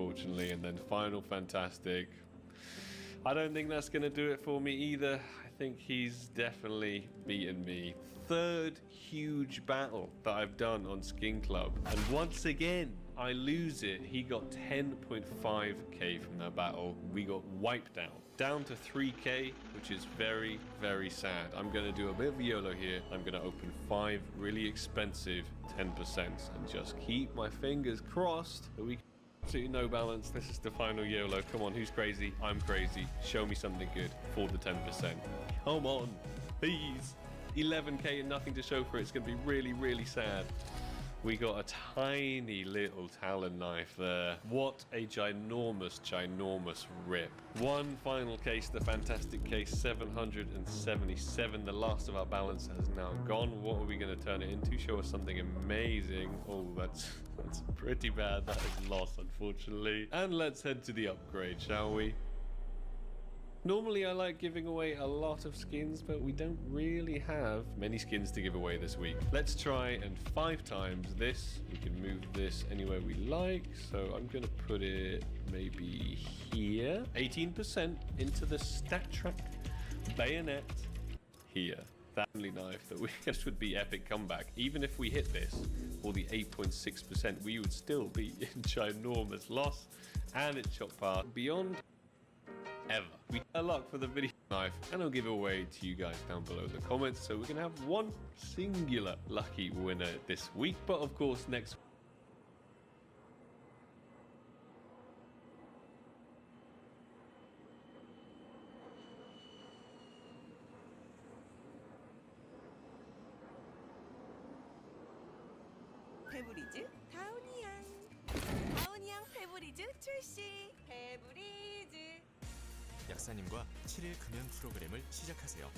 unfortunately. And then final fantastic. I don't think that's going to do it for me either. I think he's definitely beaten me. Third huge battle that I've done on Skin Club. And once again, I lose it. He got 10.5k from that battle. We got wiped out. Down to 3k, which is very, very sad. I'm going to do a bit of YOLO here. I'm going to open 5 really expensive 10% and just keep my fingers crossed that we can. Absolutely no balance. This is the final YOLO. Come on, who's crazy? I'm crazy. Show me something good for the 10%. Come on, please. 11k and nothing to show for it. It's going to be really, really sad. We got a tiny little Talon knife there. What a ginormous, ginormous rip. One final case, the fantastic case 777. The last of our balance has now gone. What are we going to turn it into? Show us something amazing. Oh, that's pretty bad. That is lost, unfortunately. And let's head to the upgrade, shall we? Normally I like giving away a lot of skins, but we don't really have many skins to give away this week. Let's try and 5 times this. We can move this anywhere we like. So I'm going to put it maybe here. 18% into the stat track bayonet here. That only knife that we guess would be epic comeback. Even if we hit this, or the 8.6%, we would still be in ginormous loss. And it's shot past beyond ever. We got luck for the video knife, and I'll give it away to you guys down below in the comments, so we can have one singular lucky winner this week. But of course, next 페브리즈 다운이양 다운이양 페브리즈 출시 페브리즈 약사님과 7일 금연 프로그램을 시작하세요.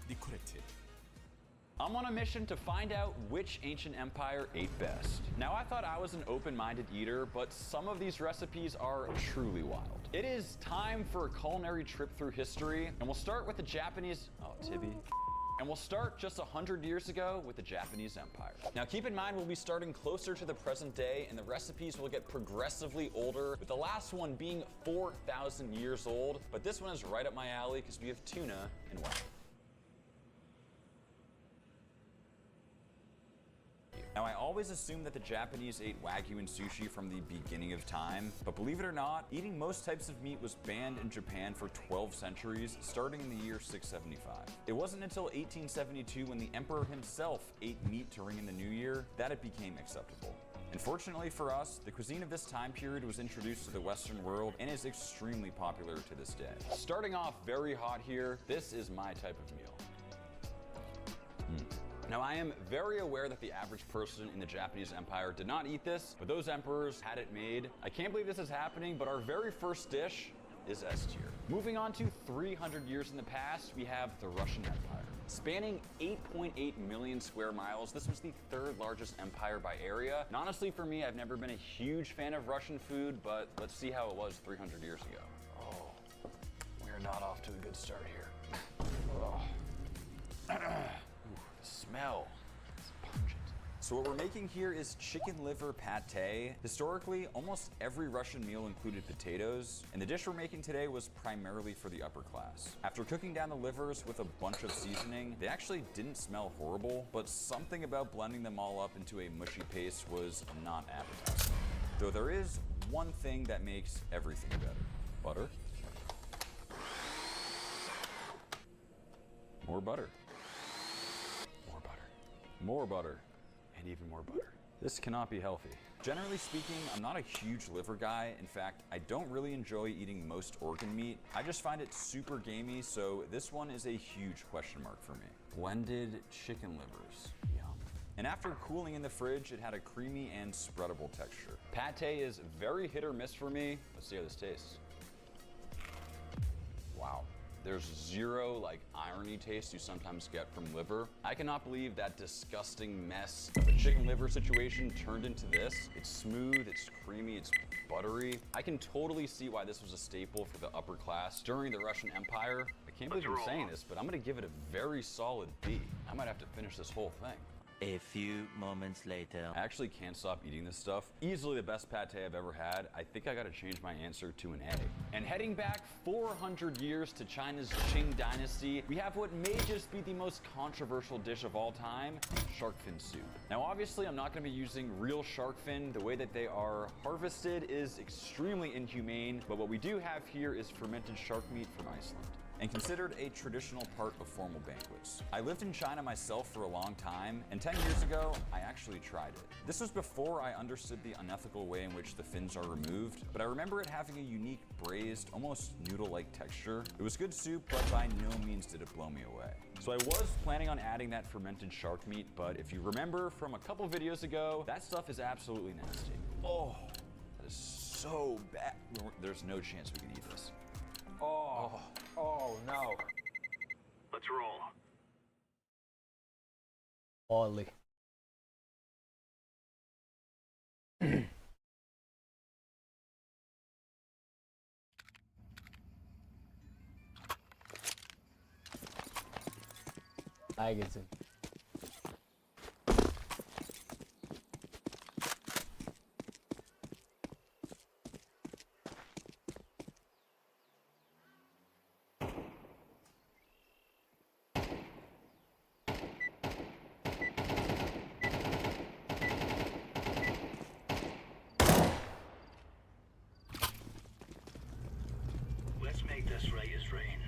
니코레트. I'm on a mission to find out which ancient empire ate best. Now, I thought I was an open-minded eater, but some of these recipes are truly wild. It is time for a culinary trip through history, and we'll start with the Japanese... Oh, Tibby. And we'll start just 100 years ago with the Japanese Empire. Now keep in mind, we'll be starting closer to the present day, and the recipes will get progressively older, with the last one being 4,000 years old. But this one is right up my alley because we have tuna and wagyu. Now, I always assumed that the Japanese ate wagyu and sushi from the beginning of time, but believe it or not, eating most types of meat was banned in Japan for 12 centuries, starting in the year 675. It wasn't until 1872, when the emperor himself ate meat to ring in the new year, that it became acceptable. And fortunately for us, the cuisine of this time period was introduced to the Western world and is extremely popular to this day. Starting off very hot here, this is my type of meal. Now, I am very aware that the average person in the Japanese Empire did not eat this, but those emperors had it made. I can't believe this is happening, but our very first dish is S tier. Moving on to 300 years in the past, we have the Russian Empire. Spanning 8.8 million square miles, this was the 3rd largest empire by area. And honestly, for me, I've never been a huge fan of Russian food, but let's see how it was 300 years ago. Oh, we're not off to a good start here. Oh. The smell, it's pungent. So what we're making here is chicken liver pate. Historically, almost every Russian meal included potatoes, and the dish we're making today was primarily for the upper class. After cooking down the livers with a bunch of seasoning, they actually didn't smell horrible, but something about blending them all up into a mushy paste was not appetizing. Though there is one thing that makes everything better. Butter. More butter. More butter, and even more butter. This cannot be healthy. Generally speaking, I'm not a huge liver guy. In fact, I don't really enjoy eating most organ meat. I just find it super gamey, so this one is a huge question mark for me. Blended chicken livers. Yum. And after cooling in the fridge, it had a creamy and spreadable texture. Pate is very hit or miss for me. Let's see how this tastes. Wow. There's zero irony taste you sometimes get from liver. I cannot believe that disgusting mess of a chicken liver situation turned into this. It's smooth, it's creamy, it's buttery. I can totally see why this was a staple for the upper class during the Russian Empire. I can't believe I'm saying this, but I'm gonna give it a very solid B. I might have to finish this whole thing. A few moments later. I actually can't stop eating this stuff. Easily the best pate I've ever had. I think I gotta change my answer to an A. And heading back 400 years to China's Qing dynasty, we have what may just be the most controversial dish of all time, shark fin soup. Now obviously I'm not gonna be using real shark fin. The way that they are harvested is extremely inhumane, but what we do have here is fermented shark meat from Iceland, and considered a traditional part of formal banquets. I lived in China myself for a long time, and 10 years ago, I actually tried it. This was before I understood the unethical way in which the fins are removed, but I remember it having a unique braised, almost noodle-like texture. It was good soup, but by no means did it blow me away. So I was planning on adding that fermented shark meat, but if you remember from a couple videos ago, that stuff is absolutely nasty. Oh, that is so bad. There's no chance we can eat this. Oh no. Let's roll. Ollie. 알겠지. Let's make this right as rain.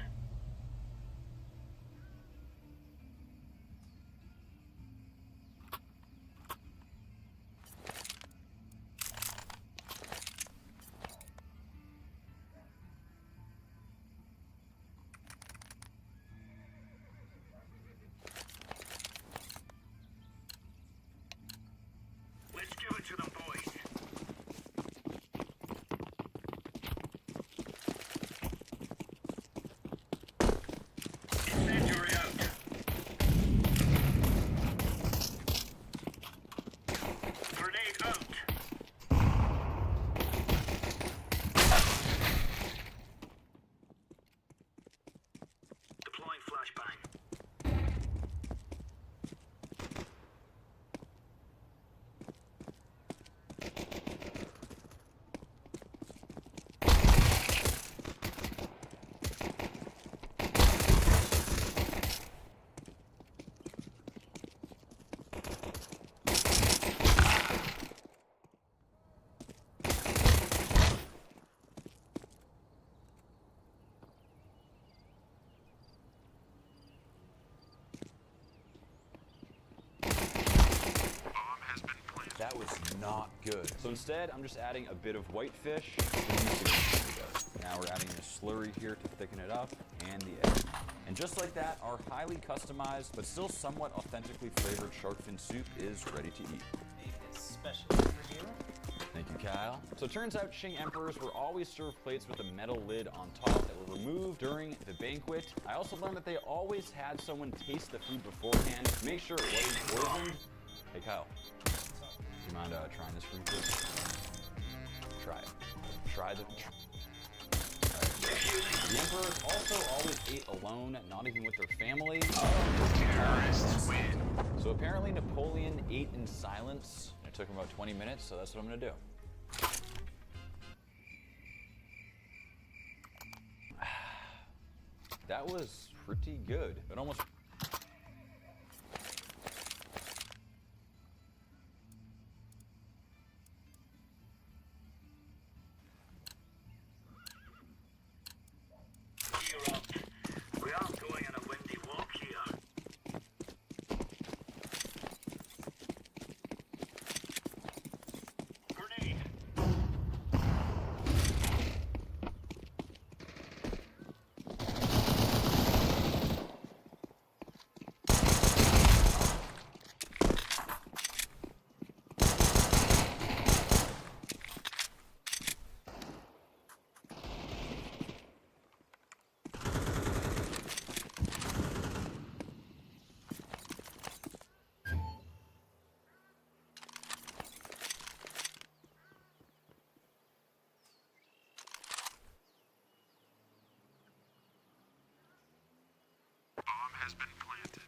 Let's give it to them, boys. Incendiary out. Grenade out. Deploying flashbang. That was not good. So instead, I'm just adding a bit of whitefish. Now we're adding the slurry here to thicken it up, and the egg. And just like that, our highly customized, but still somewhat authentically flavored shark fin soup is ready to eat. Especially for you. Thank you, Kyle. So it turns out Qing emperors were always served plates with a metal lid on top that were removed during the banquet. I also learned that they always had someone taste the food beforehand to make sure it wasn't poisoned. Hey, Kyle. Do you mind trying this for me, please? Try it. Try the... The emperors also always ate alone, not even with their family. Terrorists win. So apparently Napoleon ate in silence. It took him about 20 minutes, so that's what I'm gonna do. That was pretty good. It almost... Gear up. We are going on a windy walk here. Grenade. Bomb has been planted.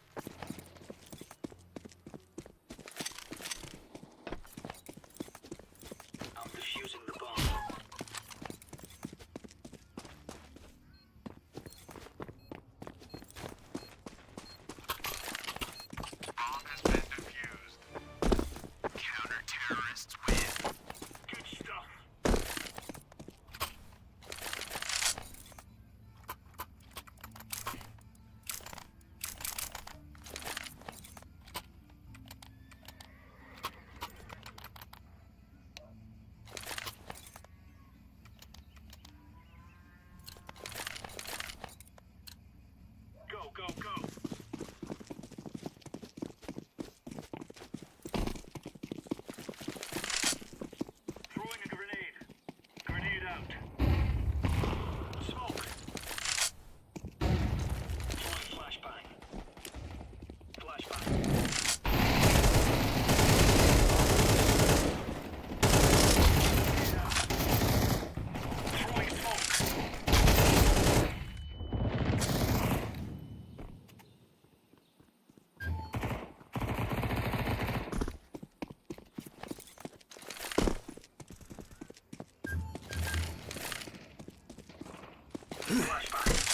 Flashbang.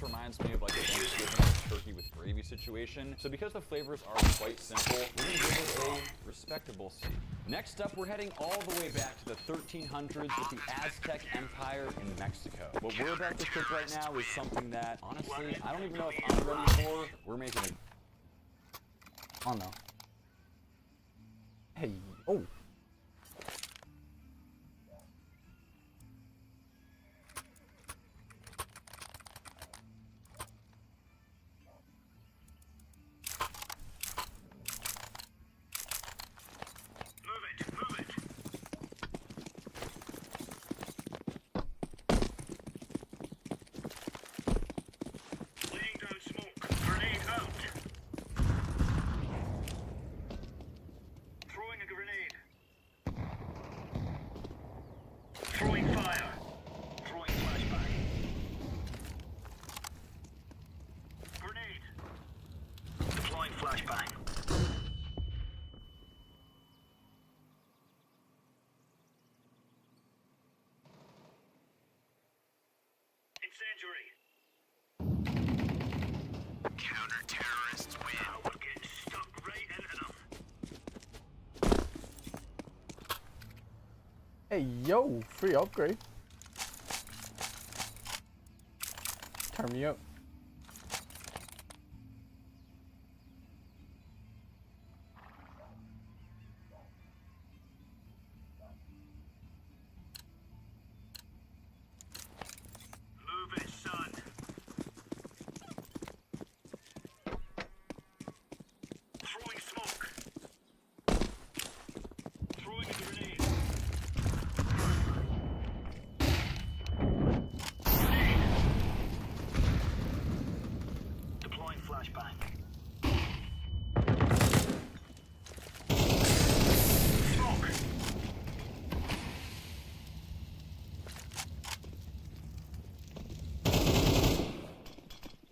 Reminds me of like a Thanksgiving turkey with gravy situation. So because the flavors are quite simple, we're gonna give it a respectable C. Next up, we're heading all the way back to the 1300s with the Aztec Empire in Mexico. What we're about to cook right now is something that, honestly, I don't even know if I'm ready for. We're making a... Oh no. Hey, oh. Throwing fire. Throwing flashbang. Grenade. Deploying flashbang. Incendiary. Counter-terrorists win. We're getting stuck right into them. Hey, yo, free upgrade. Turn me up. Move it, son. Throwing smoke. Throwing a grenade. Grenade. Deploying flashbang. Smoke.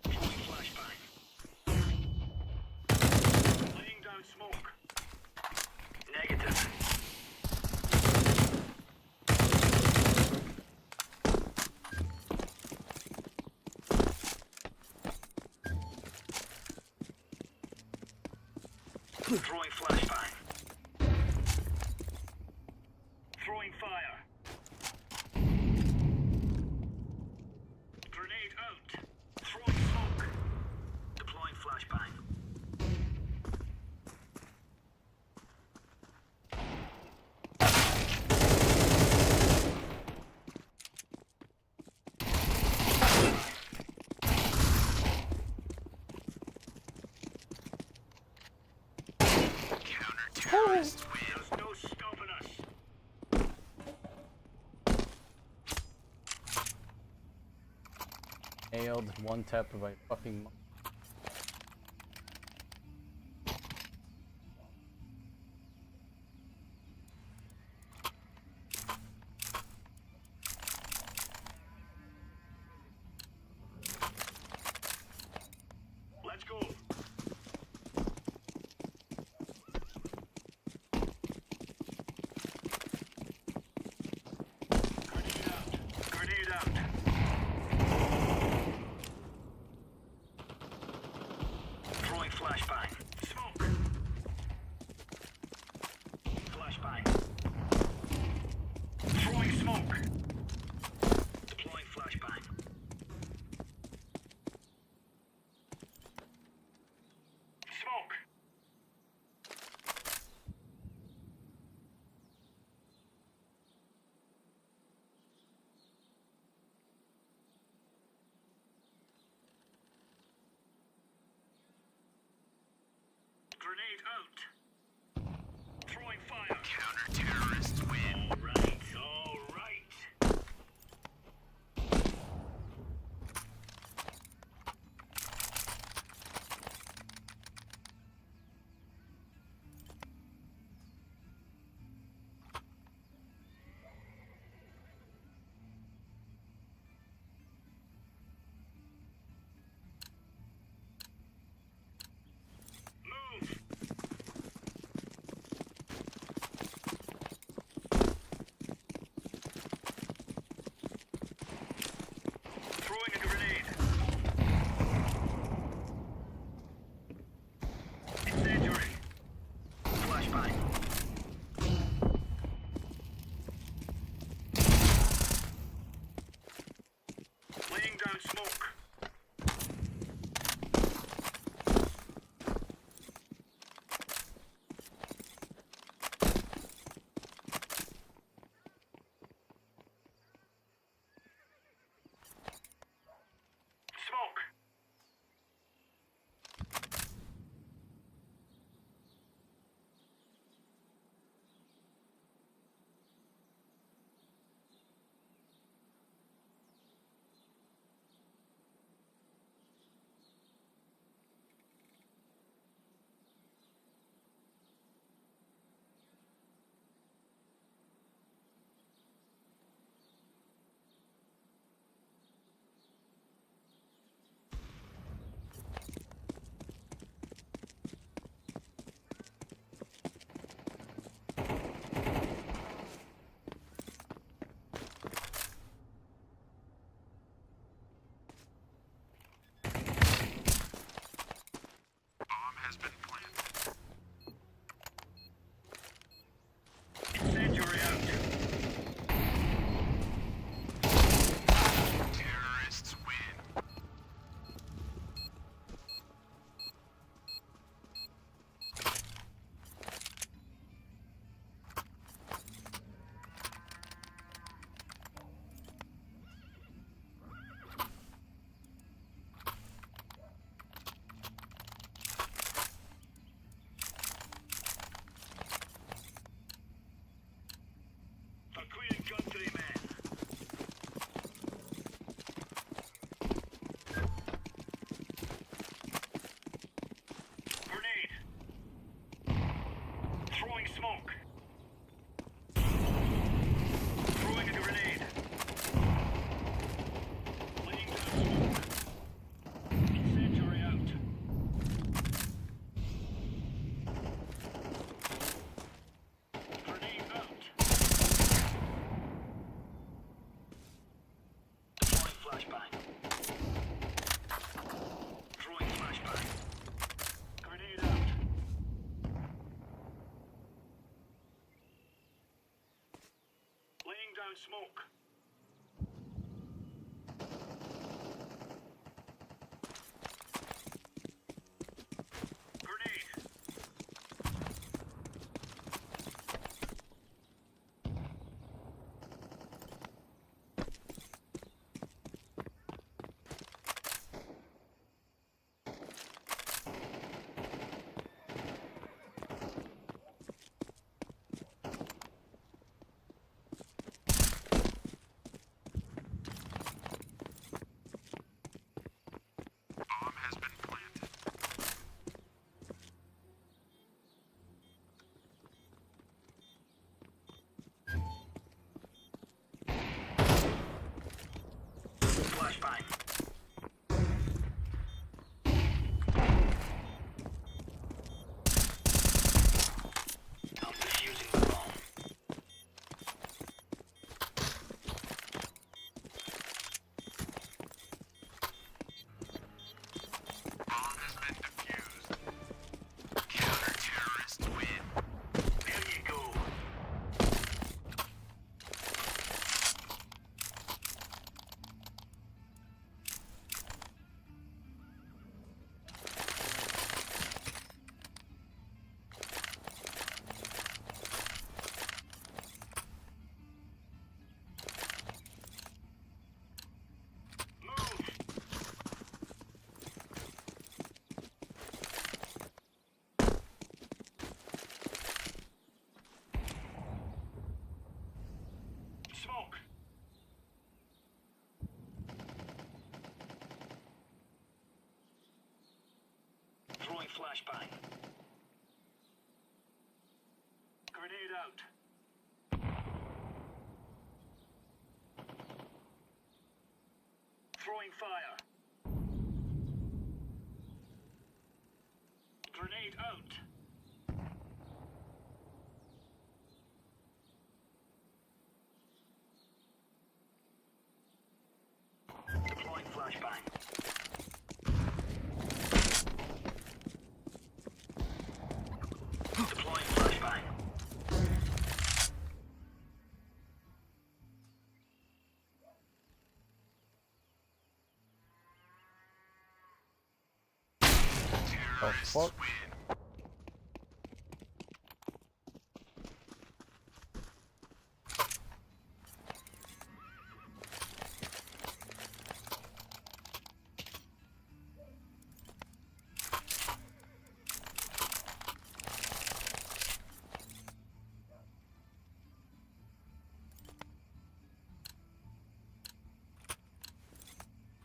Throwing flashbang. Laying down smoke. Negative. Throwing flashbang. Throwing fire. Grenade out. Throwing smoke. Deploying flashbang. Counter-terrorist win. There's no stopping us. Nailed one tap of my fucking. Let's go. Grenade out. Grenade out. Throwing flashbang. Smoke. Flashbang. Throwing smoke. Deploying flashbang. Smoke. Grenade out. Throwing fire. Counter-terrorists win. Alright, alright. Move! Throwing a grenade. Incendiary. Flashbang. Laying down smoke. Smoke. Incendiary out. Terrorists win. A clean countryman. Grenade. Throwing smoke. Throwing a grenade. Laying down smoke. Incendiary out. Grenade out. Deploying flashbang. Throwing flashbang. Grenade out. Laying down smoke. Grenade. out. Throwing fire. Grenade out. Deploying flashbang. Deploying flashbang. Oh fuck.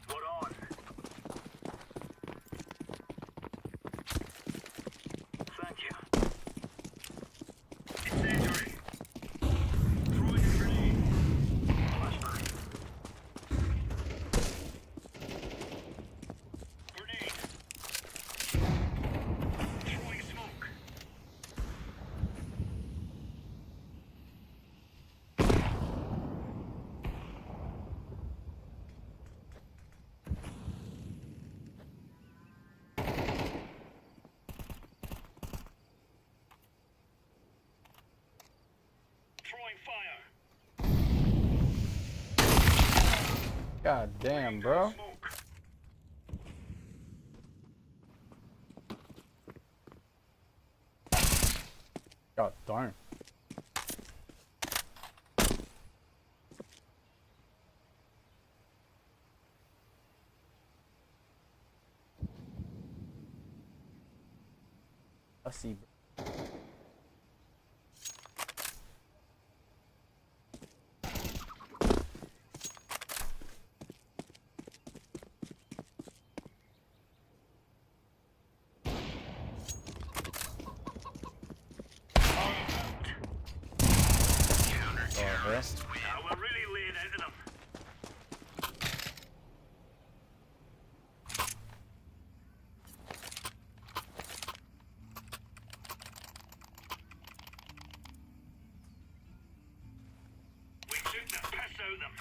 What on? Thank you. Incendiary. Throwing a grenade. Flashbang. Grenade. Throwing smoke. Throwing fire. God damn, bro. Smoke. God darn. I see, bro. Oh, hell. Now we're really laying into them. We took the piss out of them.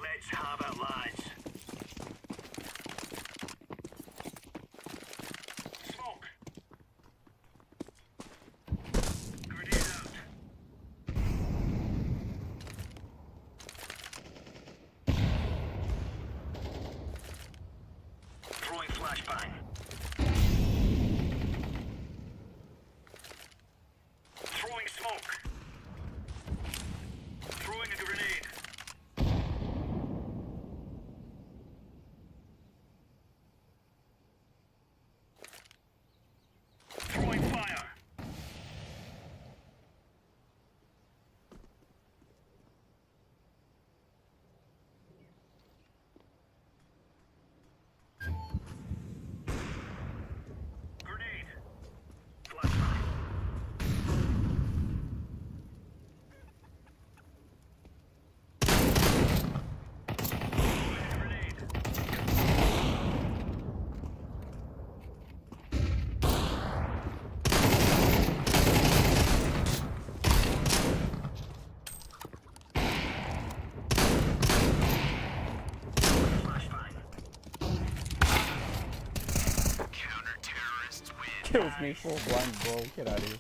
Let's have it, lads. Smoke. Grenade out. Throwing flashbang. Throwing smoke. Throwing a grenade. Throwing fire. Grenade. Flashbang. Grenade. Flashbang. Counter-terrorists win. Kills me full blind, bro. Get out of here.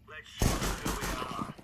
Let's show them who we are.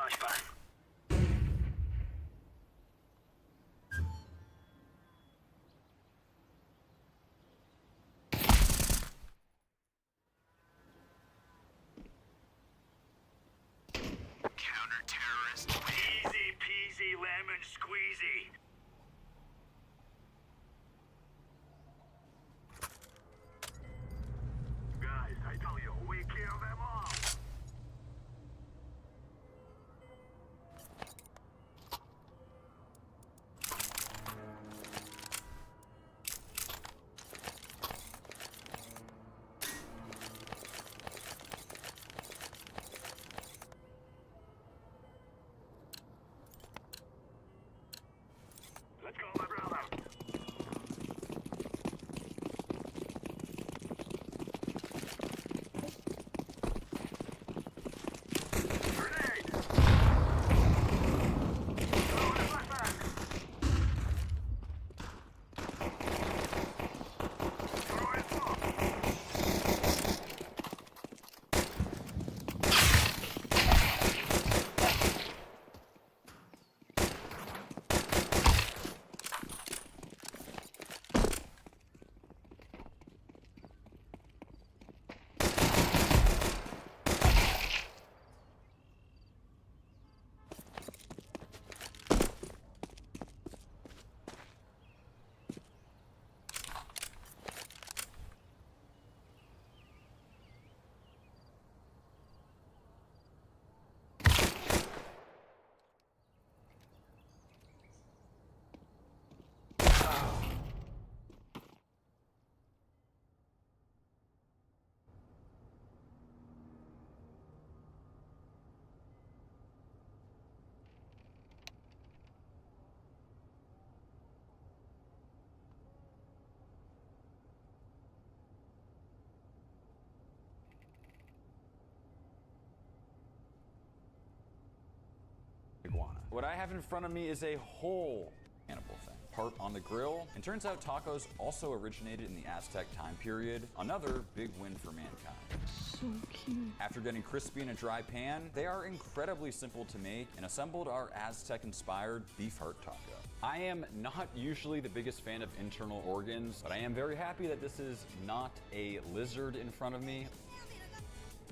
flashbang. Counter-terrorist. Easy peasy lemon squeezy. Guys, I tell you, we kill them all. Let's go, my brother. Grenade! Throwing a flashbang. Throwing smoke. Iguana. What I have in front of me is a whole cannibal thing. Part on the grill. And turns out tacos also originated in the Aztec time period. Another big win for mankind. So cute. After getting crispy in a dry pan, they are incredibly simple to make and assembled our Aztec-inspired beef heart taco. I am not usually the biggest fan of internal organs, but I am very happy that this is not a lizard in front of me.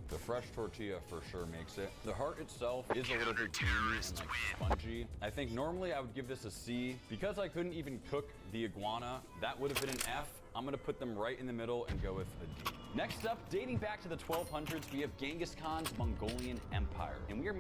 The fresh tortilla for sure makes it. The heart itself is a little bit creamy and like spongy. I think normally I would give this a C. Because I couldn't even cook the iguana, that would have been an F. I'm gonna put them right in the middle and go with a D. Next up, dating back to the 1200s, we have Genghis Khan's Mongolian Empire. And we are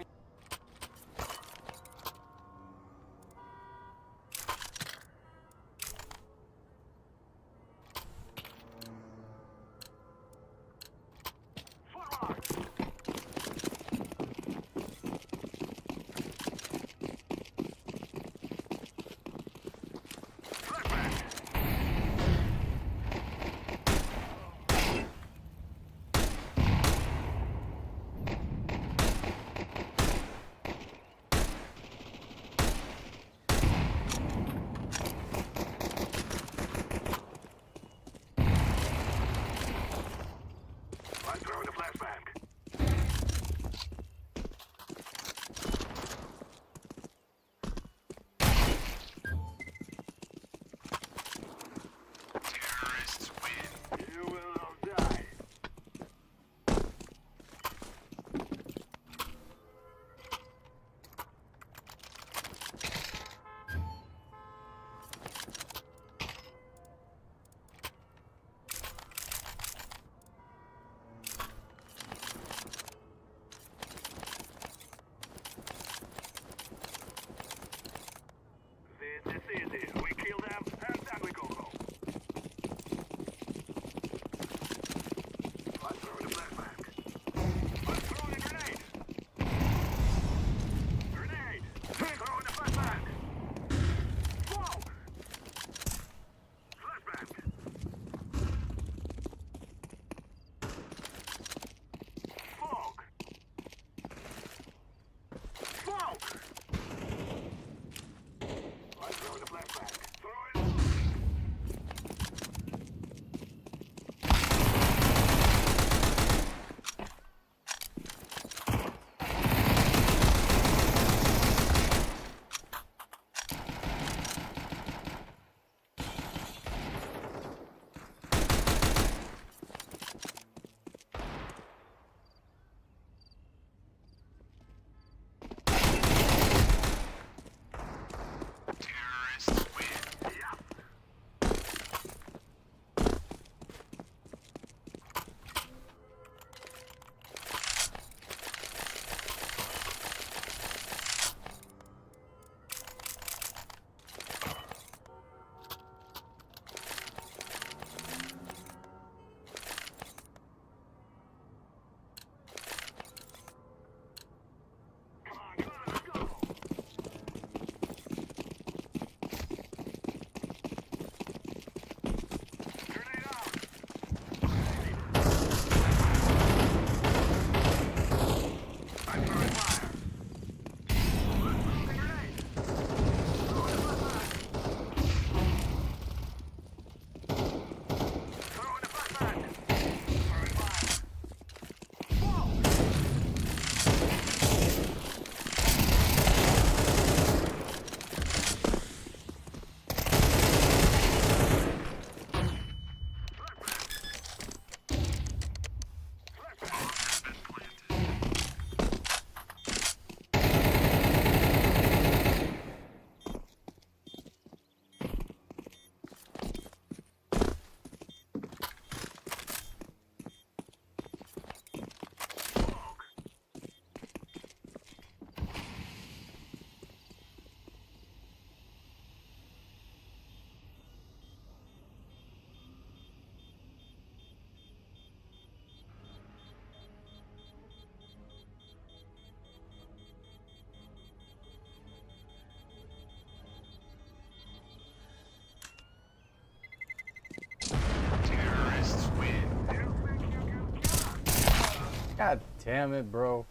God damn it, bro.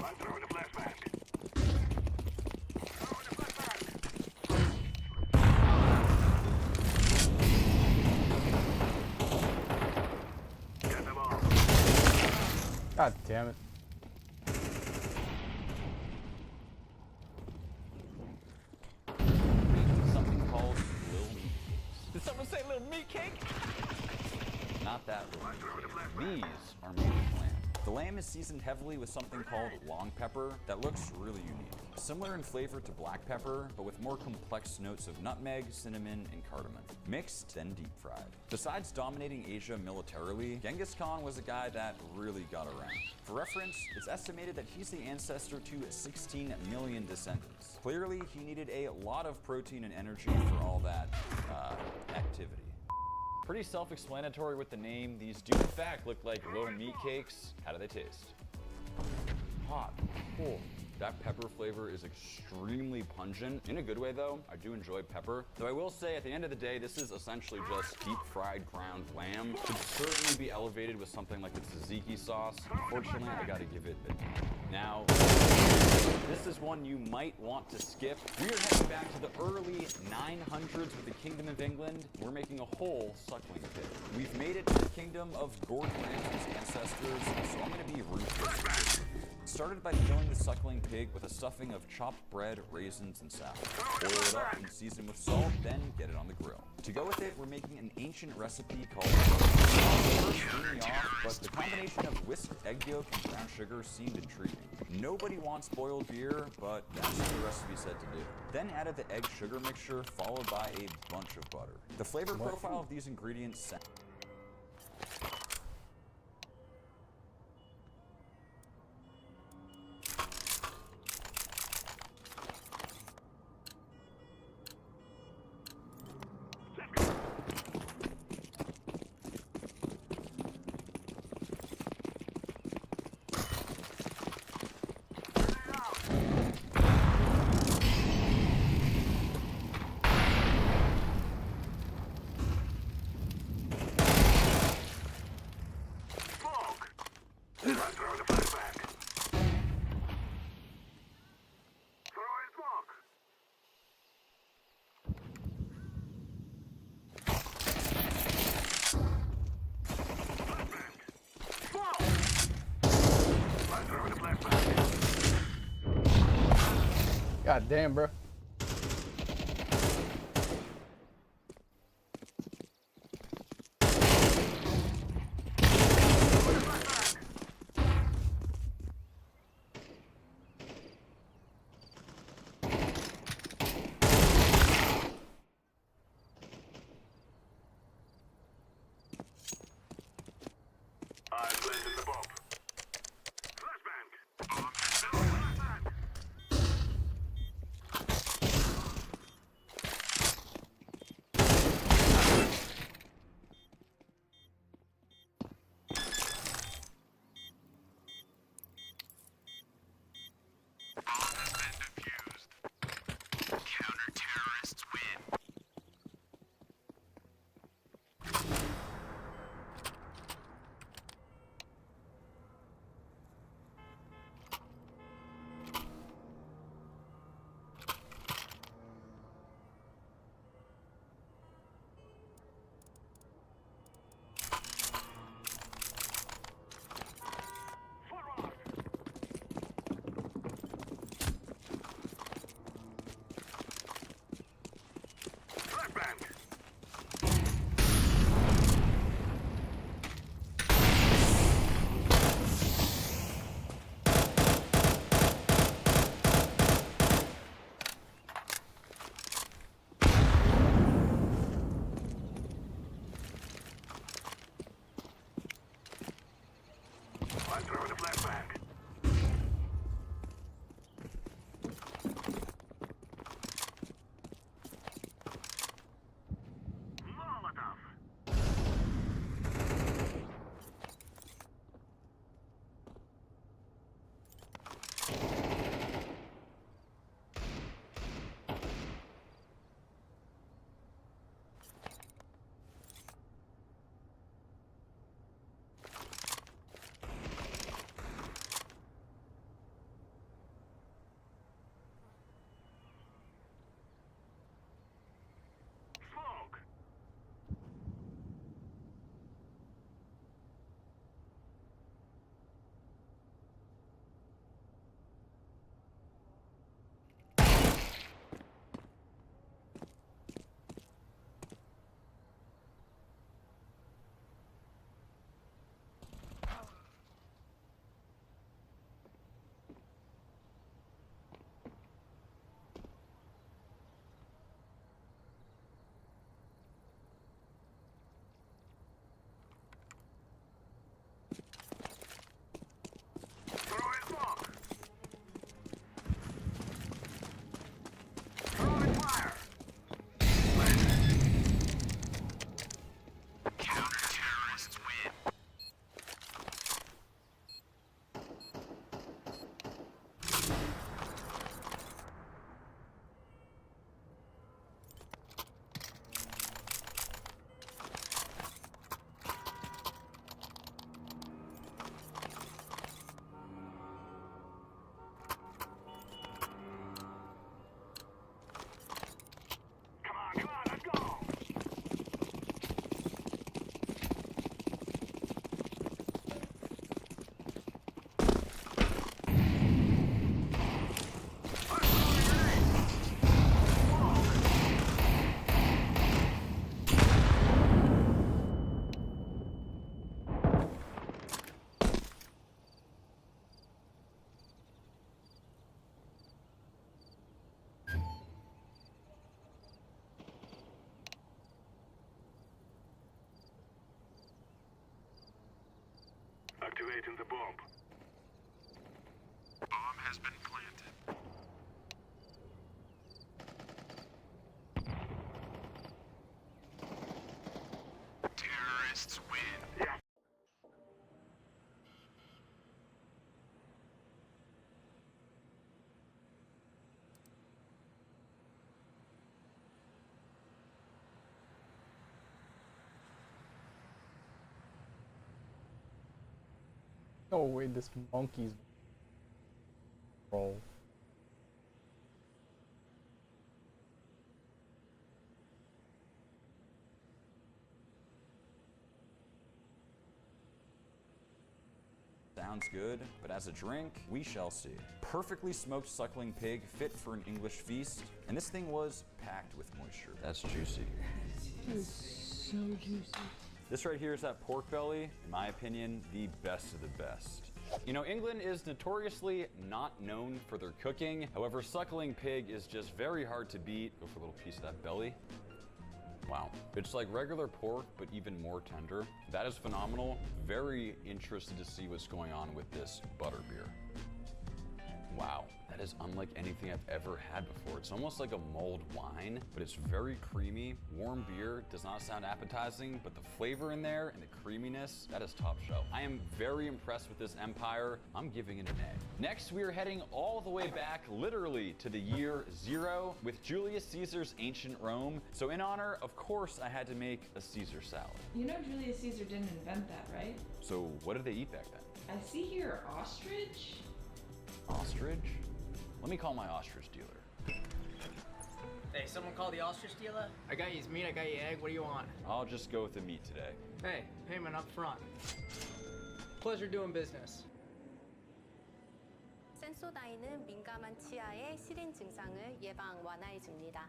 I'm throwing a flashbang. Get them all. God damn it. Something called Lil Meat Cakes. Did someone say Little Meat Cake? Not that Little Meat Cake. These are made with lamb. The lamb is seasoned heavily with something called long pepper that looks really unique. Similar in flavor to black pepper, but with more complex notes of nutmeg, cinnamon, and cardamom. Mixed, then deep fried. Besides dominating Asia militarily, Genghis Khan was a guy that really got around. For reference, it's estimated that he's the ancestor to 16 million descendants. Clearly, he needed a lot of protein and energy for all that, activity. Pretty self-explanatory with the name. These do in fact look like little meat cakes. How do they taste? Hot. Cool. That pepper flavor is extremely pungent. In a good way though, I do enjoy pepper. Though I will say at the end of the day, this is essentially just deep fried ground lamb. Could certainly be elevated with something like the tzatziki sauce. Unfortunately, I gotta give it a D. Now, this is one you might want to skip. We are heading back to the early 900s with the Kingdom of England. We're making a whole suckling pig. We've made it to the kingdom of Gordon Ramsay's ancestors, so I'm gonna be ruthless. Started by filling the suckling pig with a stuffing of chopped bread, raisins, and salad. Boil it up and season with salt, then get it on the grill. To go with it, we're making an ancient recipe called first threw me off, but the combination of whisked egg yolk and brown sugar seemed intriguing. Nobody wants boiled beer, but that's what the recipe said to do. Then added the egg sugar mixture, followed by a bunch of butter. The flavor profile of these ingredients I'm throwing a flashbang. Throwing smoke. I'm throwing a flashbang. God damn, bro. I planted the bomb. Flashbang. Flashbang. Activating the bomb. Bomb has been planted. Terrorists win. Yeah. No way, this monkey's roll. Sounds good, but as a drink, we shall see. Perfectly smoked suckling pig, fit for an English feast, and this thing was packed with moisture. That's juicy. So juicy. This right here is that pork belly, in my opinion, the best of the best. You know, England is notoriously not known for their cooking. However, suckling pig is just very hard to beat. Go for a little piece of that belly. Wow. It's like regular pork, but even more tender. That is phenomenal. Very interested to see what's going on with this butterbeer. Wow, that is unlike anything I've ever had before. It's almost like a mulled wine, but it's very creamy. Warm beer does not sound appetizing, but the flavor in there and the creaminess, that is top shelf. I am very impressed with this Empire. I'm giving it an A. Next, we are heading all the way back, literally, to the year 0 with Julius Caesar's ancient Rome. So in honor, of course, I had to make a Caesar salad. You know Julius Caesar didn't invent that, right? So what did they eat back then? I see here ostrich. Ostrich? Let me call my ostrich dealer. Hey, someone call the ostrich dealer? I got you meat, I got you egg, what do you want? I'll just go with the meat today. Hey, payment up front. Pleasure doing business. 센소다인은 민감한 치아의 시린 증상을 예방 완화해 줍니다.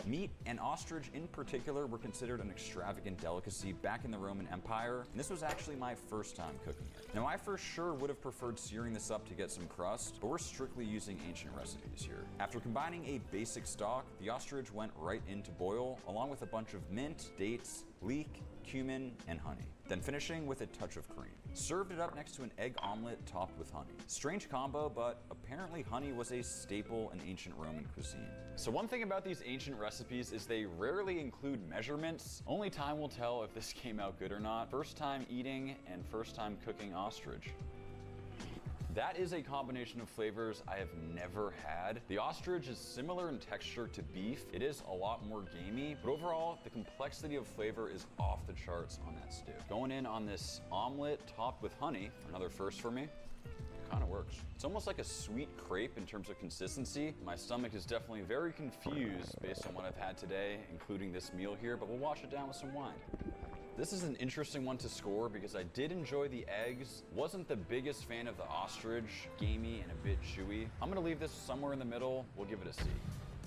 Meat and ostrich in particular were considered an extravagant delicacy back in the Roman Empire, and this was actually my first time cooking it. Now, I for sure would have preferred searing this up to get some crust, but we're strictly using ancient recipes here. After combining a basic stock, the ostrich went right into boil, along with a bunch of mint, dates, leek, cumin, and honey. Then finishing with a touch of cream. Served it up next to an egg omelet topped with honey. Strange combo, but apparently honey was a staple in ancient Roman cuisine. So one thing about these ancient recipes is they rarely include measurements. Only time will tell if this came out good or not. First time eating and first time cooking ostrich. That is a combination of flavors I have never had. The ostrich is similar in texture to beef. It is a lot more gamey, but overall, the complexity of flavor is off the charts on that stew. Going in on this omelet topped with honey, another first for me. It kind of works. It's almost like a sweet crepe in terms of consistency. My stomach is definitely very confused based on what I've had today, including this meal here, but we'll wash it down with some wine. This is an interesting one to score because I did enjoy the eggs. Wasn't the biggest fan of the ostrich, gamey and a bit chewy. I'm gonna leave this somewhere in the middle. We'll give it a C.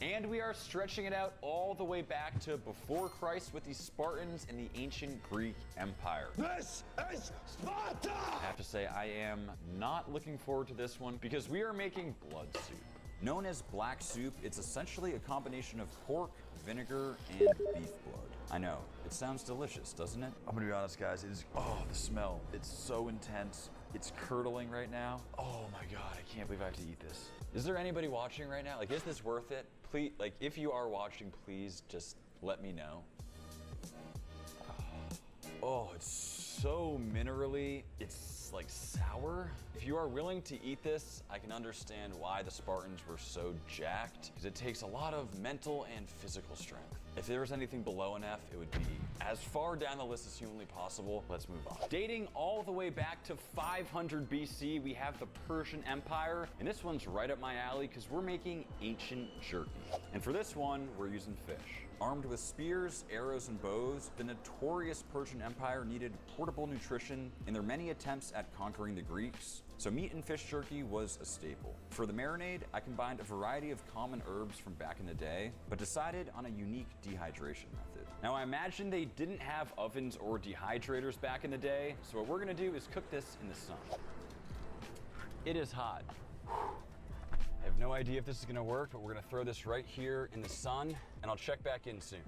And we are stretching it out all the way back to before Christ with the Spartans and the ancient Greek Empire. This is Sparta! I have to say, I am not looking forward to this one because we are making blood soup. Known as black soup, it's essentially a combination of pork, vinegar, and beef blood. I know, it sounds delicious, doesn't it? I'm gonna be honest, guys, it is, oh, the smell. It's so intense. It's curdling right now. Oh my God, I can't believe I have to eat this. Is there anybody watching right now? Like, is this worth it? Please, like, if you are watching, please just let me know. Oh, it's so minerally. It's like sour. If you are willing to eat this, I can understand why the Spartans were so jacked, because it takes a lot of mental and physical strength. If there was anything below an F, it would be as far down the list as humanly possible. Let's move on. Dating all the way back to 500 BC, we have the Persian Empire, and this one's right up my alley because we're making ancient jerky. And for this one, we're using fish. Armed with spears, arrows, and bows, the notorious Persian Empire needed portable nutrition in their many attempts at conquering the Greeks. So meat and fish jerky was a staple. For the marinade, I combined a variety of common herbs from back in the day, but decided on a unique dehydration method. Now I imagine they didn't have ovens or dehydrators back in the day, so what we're gonna do is cook this in the sun. It is hot. I have no idea if this is gonna work, but we're gonna throw this right here in the sun, and I'll check back in soon.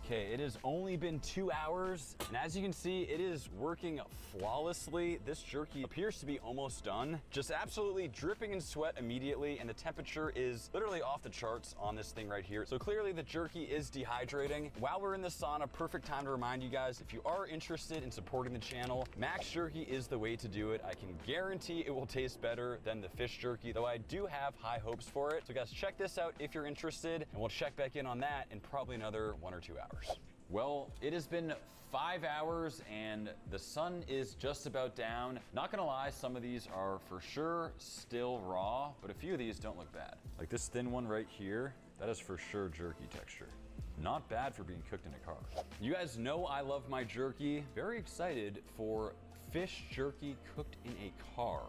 Okay, it has only been 2 hours, and as you can see, it is working flawlessly. This jerky appears to be almost done. Just absolutely dripping in sweat immediately, and the temperature is literally off the charts on this thing right here. So clearly the jerky is dehydrating. While we're in the sauna, perfect time to remind you guys, if you are interested in supporting the channel, Max Jerky is the way to do it. I can guarantee it will taste better than the fish jerky, though I do have high hopes for it. So guys, check this out if you're interested, and we'll check back in on that in probably another 1 or 2 hours. Well, it has been 5 hours and the sun is just about down. Not gonna lie, some of these are for sure still raw, but a few of these don't look bad. Like this thin one right here, that is for sure jerky texture. Not bad for being cooked in a car. You guys know I love my jerky. Very excited for fish jerky cooked in a car.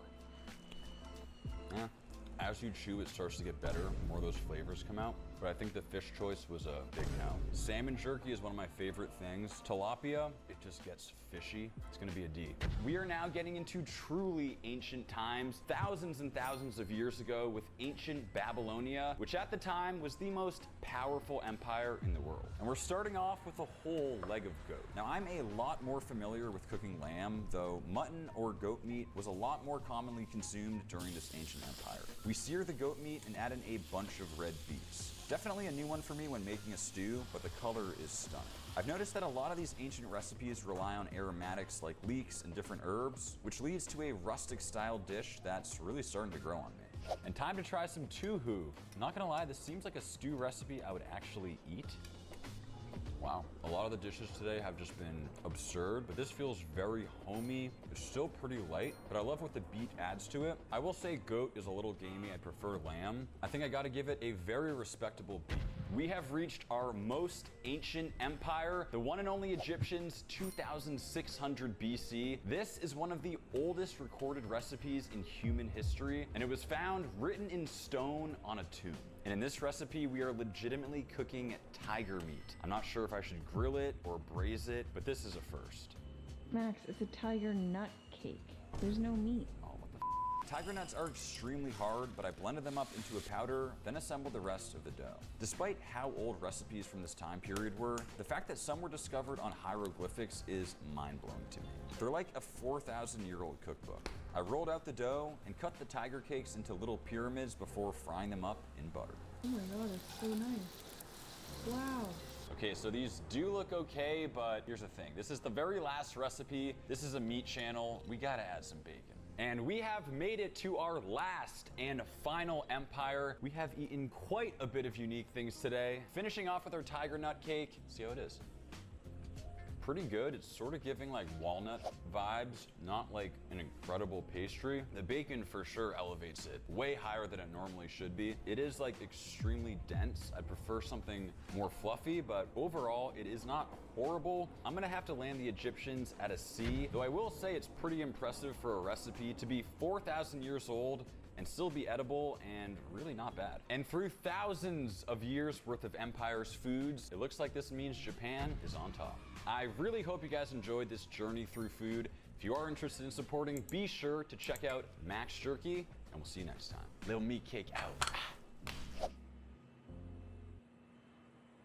As you chew, it starts to get better, more of those flavors come out. But I think the fish choice was a big no. Salmon jerky is one of my favorite things. Tilapia, it just gets fishy. It's gonna be a D. We are now getting into truly ancient times, thousands and thousands of years ago with ancient Babylonia, which at the time was the most powerful empire in the world. And we're starting off with a whole leg of goat. Now I'm a lot more familiar with cooking lamb, though mutton or goat meat was a lot more commonly consumed during this ancient empire. We sear the goat meat and add in a bunch of red beets. Definitely a new one for me when making a stew, but the color is stunning. I've noticed that a lot of these ancient recipes rely on aromatics like leeks and different herbs, which leads to a rustic style dish that's really starting to grow on me. And time to try some tuhu. Not gonna lie, this seems like a stew recipe I would actually eat. Wow, a lot of the dishes today have just been absurd, but this feels very homey. It's still pretty light, but I love what the beet adds to it. I will say goat is a little gamey. I prefer lamb. I think I gotta give it a very respectable beet. We have reached our most ancient empire, the one and only Egyptians, 2600 BC. This is one of the oldest recorded recipes in human history, and it was found written in stone on a tomb. And in this recipe, we are legitimately cooking tiger meat. I'm not sure if I should grill it or braise it, but this is a first. Max, it's a tiger nut cake. There's no meat. Oh, what the f? Tiger nuts are extremely hard, but I blended them up into a powder, then assembled the rest of the dough. Despite how old recipes from this time period were, the fact that some were discovered on hieroglyphics is mind-blowing to me. They're like a 4,000-year-old cookbook. I rolled out the dough and cut the tiger cakes into little pyramids before frying them up in butter. Oh my god, that's so nice. Wow. Okay, so these do look okay, but here's the thing. This is the very last recipe. This is a meat channel. We gotta add some bacon. And we have made it to our last and final empire. We have eaten quite a bit of unique things today. Finishing off with our tiger nut cake. See how it is. Pretty good. It's sort of giving like walnut vibes, not like an incredible pastry. The bacon for sure elevates it way higher than it normally should be. It is like extremely dense. I'd prefer something more fluffy, but overall it is not horrible. I'm gonna have to land the Egyptians at a C, though I will say it's pretty impressive for a recipe to be 4,000 years old and still be edible and really not bad. And through thousands of years worth of empire's foods, it looks like this means Japan is on top. I really hope you guys enjoyed this journey through food. If you are interested in supporting, be sure to check out Max Jerky, and we'll see you next time. Little meat cake out.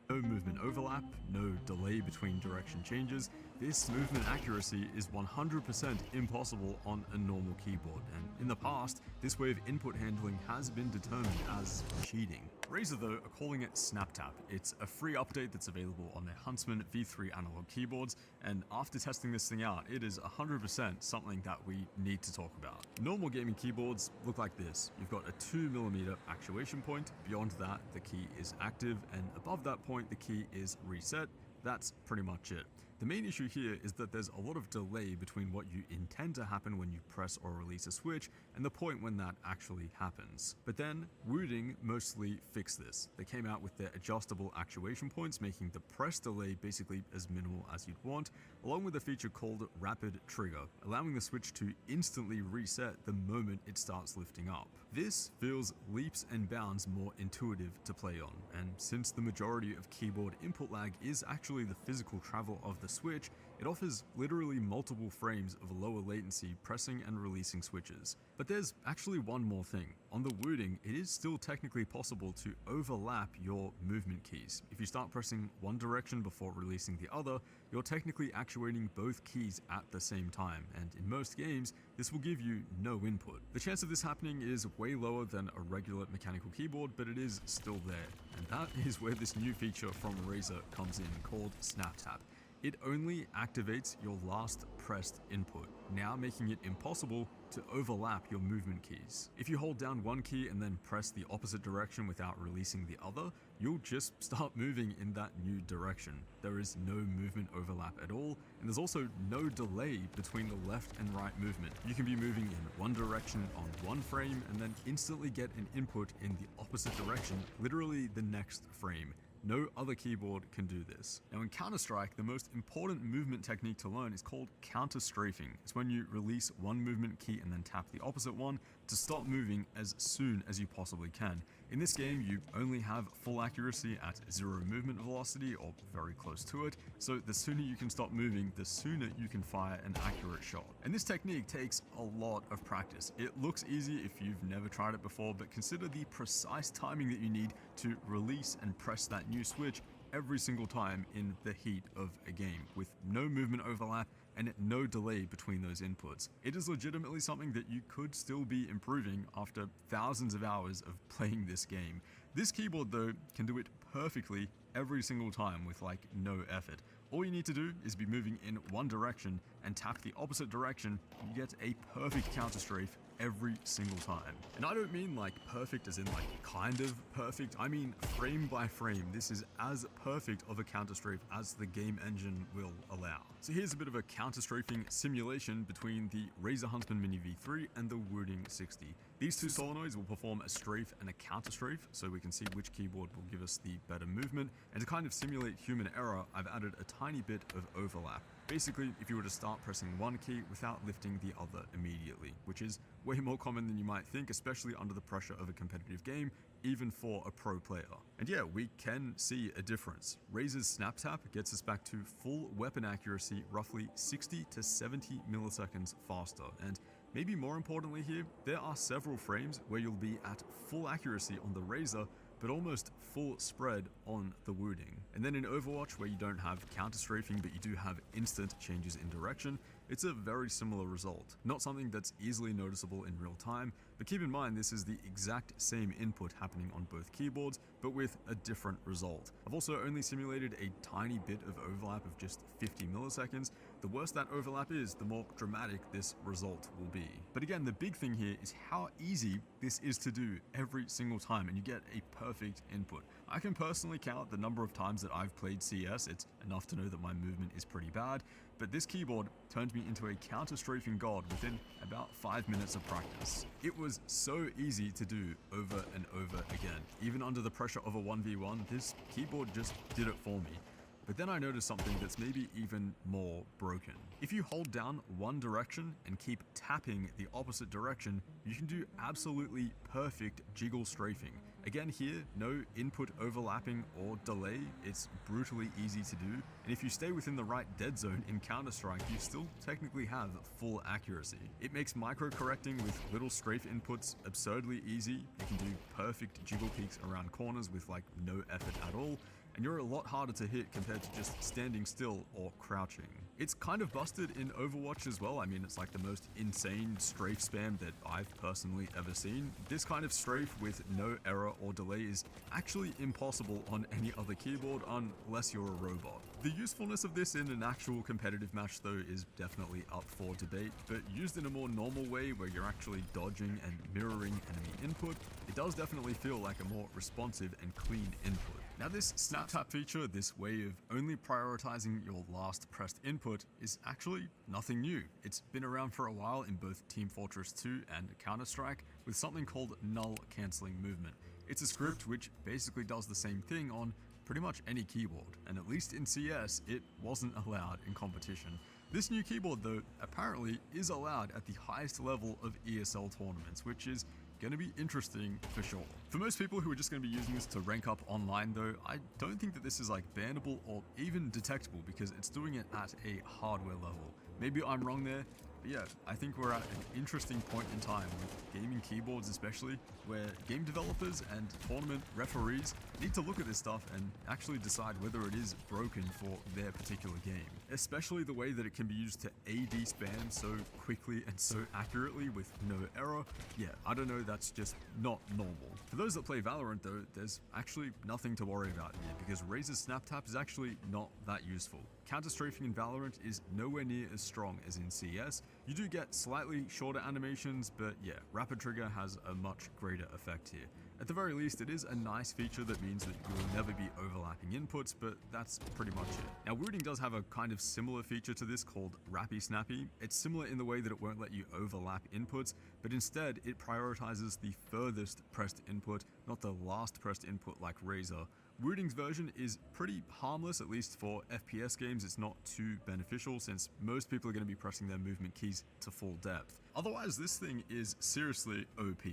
No movement overlap, no delay between direction changes. This movement accuracy is 100% impossible on a normal keyboard, and in the past, this way of input handling has been determined as cheating. Razer though are calling it SnapTap. It's a free update that's available on their Huntsman V3 analog keyboards, and after testing this thing out, it is 100% something that we need to talk about. Normal gaming keyboards look like this. You've got a 2mm actuation point. Beyond that, the key is active, and above that point, the key is reset. That's pretty much it. The main issue here is that there's a lot of delay between what you intend to happen when you press or release a switch and the point when that actually happens. But then, Wooding mostly fixed this. They came out with their adjustable actuation points, making the press delay basically as minimal as you'd want, along with a feature called Rapid Trigger, allowing the switch to instantly reset the moment it starts lifting up. This feels leaps and bounds more intuitive to play on, and since the majority of keyboard input lag is actually the physical travel of the the switch, it offers literally multiple frames of lower latency pressing and releasing switches. But there's actually one more thing. On the Wooding, it is still technically possible to overlap your movement keys. If you start pressing one direction before releasing the other, you're technically actuating both keys at the same time, and in most games, this will give you no input. The chance of this happening is way lower than a regular mechanical keyboard, but it is still there. And that is where this new feature from Razer comes in, called Snap Tap. It only activates your last pressed input, now making it impossible to overlap your movement keys. If you hold down one key and then press the opposite direction without releasing the other, you'll just start moving in that new direction. There is no movement overlap at all, and there's also no delay between the left and right movement. You can be moving in one direction on one frame and then instantly get an input in the opposite direction, literally the next frame. No other keyboard can do this. Now in Counter-Strike, the most important movement technique to learn is called counter-strafing. It's when you release one movement key and then tap the opposite one to stop moving as soon as you possibly can. In this game, you only have full accuracy at 0 movement velocity or very close to it, so the sooner you can stop moving, the sooner you can fire an accurate shot. And this technique takes a lot of practice. It looks easy if you've never tried it before, but consider the precise timing that you need to release and press that new switch every single time in the heat of a game, with no movement overlap and no delay between those inputs. It is legitimately something that you could still be improving after thousands of hours of playing this game. This keyboard though can do it perfectly every single time with like no effort. All you need to do is be moving in one direction and tap the opposite direction, and you get a perfect counter strafe every single time. And I don't mean like perfect as in like kind of perfect, I mean frame by frame. This is as perfect of a counter strafe as the game engine will allow. So here's a bit of a counter strafing simulation between the Razer Huntsman Mini V3 and the Wooding 60. These two solenoids will perform a strafe and a counter strafe, so we can see which keyboard will give us the better movement. And to kind of simulate human error, I've added a tiny bit of overlap. Basically, if you were to start pressing one key without lifting the other immediately, which is way more common than you might think, especially under the pressure of a competitive game, even for a pro player. And yeah, we can see a difference. Razer's Snap Tap gets us back to full weapon accuracy roughly 60 to 70 milliseconds faster, and maybe more importantly here, there are several frames where you'll be at full accuracy on the Razer, but almost full spread on the Wooding. And then in Overwatch, where you don't have counter strafing but you do have instant changes in direction, it's a very similar result. Not something that's easily noticeable in real time, but keep in mind this is the exact same input happening on both keyboards, but with a different result. I've also only simulated a tiny bit of overlap of just 50 milliseconds. The worse that overlap is, the more dramatic this result will be. But again, the big thing here is how easy this is to do every single time, and you get a perfect input. I can personally count the number of times that I've played CS. It's enough to know that my movement is pretty bad, but this keyboard turned me into a counter-strafing god within about 5 minutes of practice. It was so easy to do over and over again. Even under the pressure of a 1v1, this keyboard just did it for me. But then I noticed something that's maybe even more broken. If you hold down one direction and keep tapping the opposite direction, you can do absolutely perfect jiggle strafing. Again here, no input overlapping or delay, it's brutally easy to do, and if you stay within the right dead zone in Counter-Strike, you still technically have full accuracy. It makes micro-correcting with little strafe inputs absurdly easy. You can do perfect jiggle peaks around corners with like no effort at all, and you're a lot harder to hit compared to just standing still or crouching. It's kind of busted in Overwatch as well. I mean, it's like the most insane strafe spam that I've personally ever seen. This kind of strafe with no error or delay is actually impossible on any other keyboard unless you're a robot. The usefulness of this in an actual competitive match though is definitely up for debate, but used in a more normal way where you're actually dodging and mirroring enemy input, it does definitely feel like a more responsive and clean input. Now this Snap Tap feature, this way of only prioritizing your last pressed input, is actually nothing new. It's been around for a while in both Team Fortress 2 and Counter-Strike with something called null cancelling movement. It's a script which basically does the same thing on pretty much any keyboard, and at least in CS, it wasn't allowed in competition. This new keyboard though, apparently is allowed at the highest level of ESL tournaments, which is going to be interesting for sure. For most people who are just going to be using this to rank up online though, I don't think that this is like bannable or even detectable because it's doing it at a hardware level. Maybe I'm wrong there, but yeah, I think we're at an interesting point in time with gaming keyboards especially, where game developers and tournament referees need to look at this stuff and actually decide whether it is broken for their particular game. Especially the way that it can be used to AD spam so quickly and so accurately with no error. Yeah, I don't know, that's just not normal. For those that play Valorant though, there's actually nothing to worry about here because Razor's snap tap is actually not that useful. Counter-strafing in Valorant is nowhere near as strong as in CS. You do get slightly shorter animations, but yeah, rapid trigger has a much greater effect here. At the very least, it is a nice feature that means that you will never be overlapping inputs, but that's pretty much it. Now, Rooting does have a kind of similar feature to this called Rappy Snappy. It's similar in the way that it won't let you overlap inputs, but instead it prioritizes the furthest pressed input, not the last pressed input like Razor. Rooting's version is pretty harmless, at least for FPS games. It's not too beneficial since most people are going to be pressing their movement keys to full depth. Otherwise, this thing is seriously OP,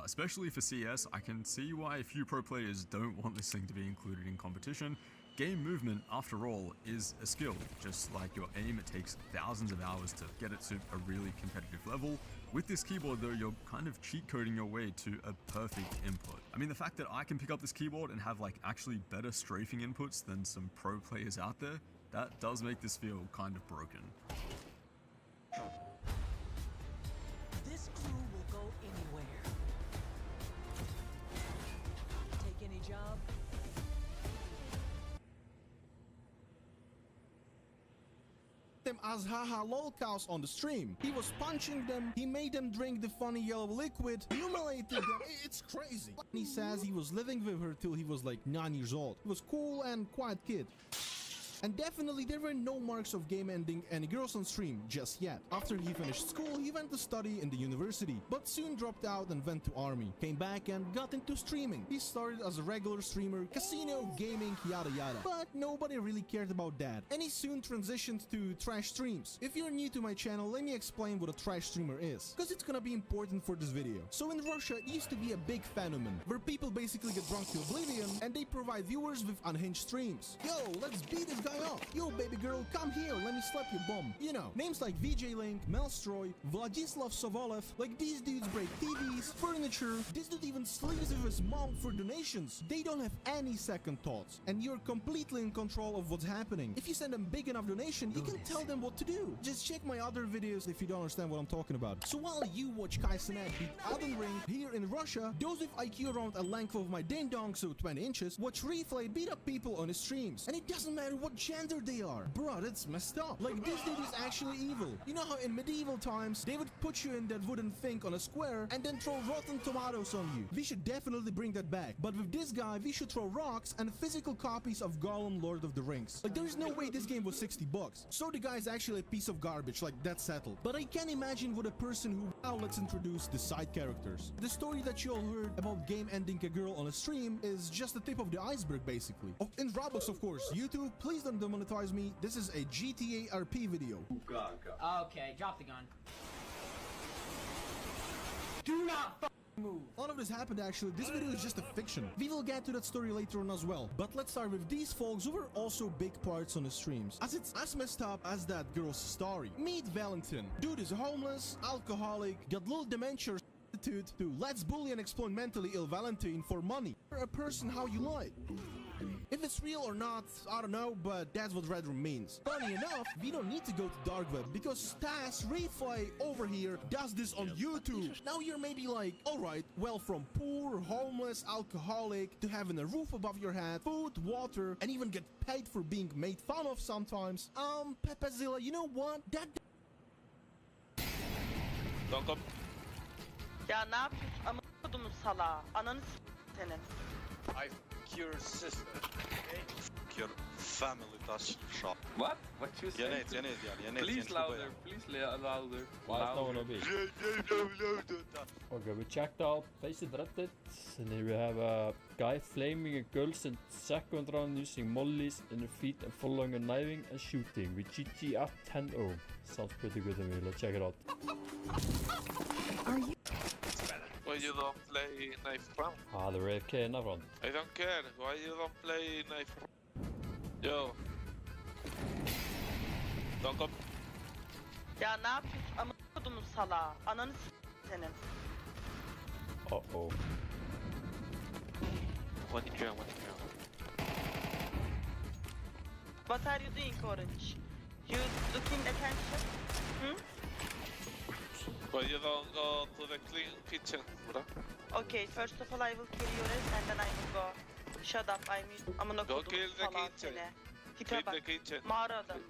especially for CS. I can see why a few pro players don't want this thing to be included in competition. Game movement, after all, is a skill. Just like your aim, it takes thousands of hours to get it to a really competitive level. With this keyboard though, you're kind of cheat coding your way to a perfect input. I mean, the fact that I can pick up this keyboard and have like actually better strafing inputs than some pro players out there, that does make this feel kind of broken. This crew will go anywhere. Take any job. Them as haha lolcows on the stream. He was punching them, he made them drink the funny yellow liquid, humiliated them. It's crazy. He says he was living with her till he was like 9 years old. He was cool and quiet kid. And definitely there were no marks of game ending any girls on stream just yet. After he finished school, he went to study in the university, but soon dropped out and went to army. Came back and got into streaming. He started as a regular streamer, casino, gaming, yada yada. But nobody really cared about that. And he soon transitioned to trash streams. If you're new to my channel, let me explain what a trash streamer is, because it's gonna be important for this video. So in Russia, it used to be a big phenomenon, where people basically get drunk to oblivion and they provide viewers with unhinged streams. Yo, let's beat this guy up. Yo, baby girl, come here, let me slap your bum. You know, names like VJ Link, Melstroy, Vladislav Sovolev, like these dudes break TVs, furniture. This dude even sleeps with his mom for donations. They don't have any second thoughts, and you're completely in control of what's happening. If you send them big enough donation, you can tell them what to do. Just check my other videos if you don't understand what I'm talking about. So while you watch Kai Cenat beat Elden Ring, here in Russia, those with IQ around a length of my ding dong, so 20 inches, watch Reflay beat up people on his streams. And it doesn't matter what gender they are. Bro, that's messed up. Like, this dude is actually evil. You know how in medieval times, they would put you in that wooden thing on a square and then throw rotten tomatoes on you. We should definitely bring that back. But with this guy, we should throw rocks and physical copies of Gollum Lord of the Rings. Like, there's no way this game was 60 bucks. So the guy is actually a piece of garbage, like, that's settled. But I can imagine what a person who... Now let's introduce the side characters. The story that you all heard about game ending a girl on a stream is just the tip of the iceberg, basically. In Roblox, of course. YouTube, please don't demonetize me. This is a GTA RP video. Okay, drop the gun. Do not move. None of this happened actually. This video is just a fiction. We will get to that story later on as well. But let's start with these folks who were also big parts on the streams, as it's as messed up as that girl's story. Meet Valentin. Dude is homeless, alcoholic, got little dementia attitude to let's bully and exploit mentally ill Valentine for money. You're a person how you like. If it's real or not, I don't know, but that's what Red Room means. Funny enough, we don't need to go to dark web because Stas Replay over here does this on YouTube. Now you're maybe like, alright, well, from poor, homeless, alcoholic to having a roof above your head, food, water, and even get paid for being made fun of sometimes. Pepezilla, you know what? That... Don't come. Ya ne yapıyorsun? Ama kodumun salağı. Ananı senin. I your sister. Okay? Your family does shop. What? What you say? Please louder. Please louder. Why is no one obese? Okay, we checked out Faceit Reddit, and here we have a guy flaming a girl's in second round using mollies in her feet and following her kniving and shooting with GG at 10-0. Sounds pretty good to me. Let's check it out. Are you? Why you don't play knife round? Ah, the AFK in that round. I don't care. Why you don't play knife round? Yo. Don't come. Ya ne yapıyorsun? Amına kodumun salağı. Ananı senin. Uh-oh. One in German, one in German. What are you doing, Orange? You looking attention? Hmm? Why you don't go to the clean kitchen, bro? Okay, first of all I will kill your ass and then I will go. Shut up, amına Go kodumun kill the salağı kitchen. seni. Tipe Clean bak. the kitchen. Mağara adamı.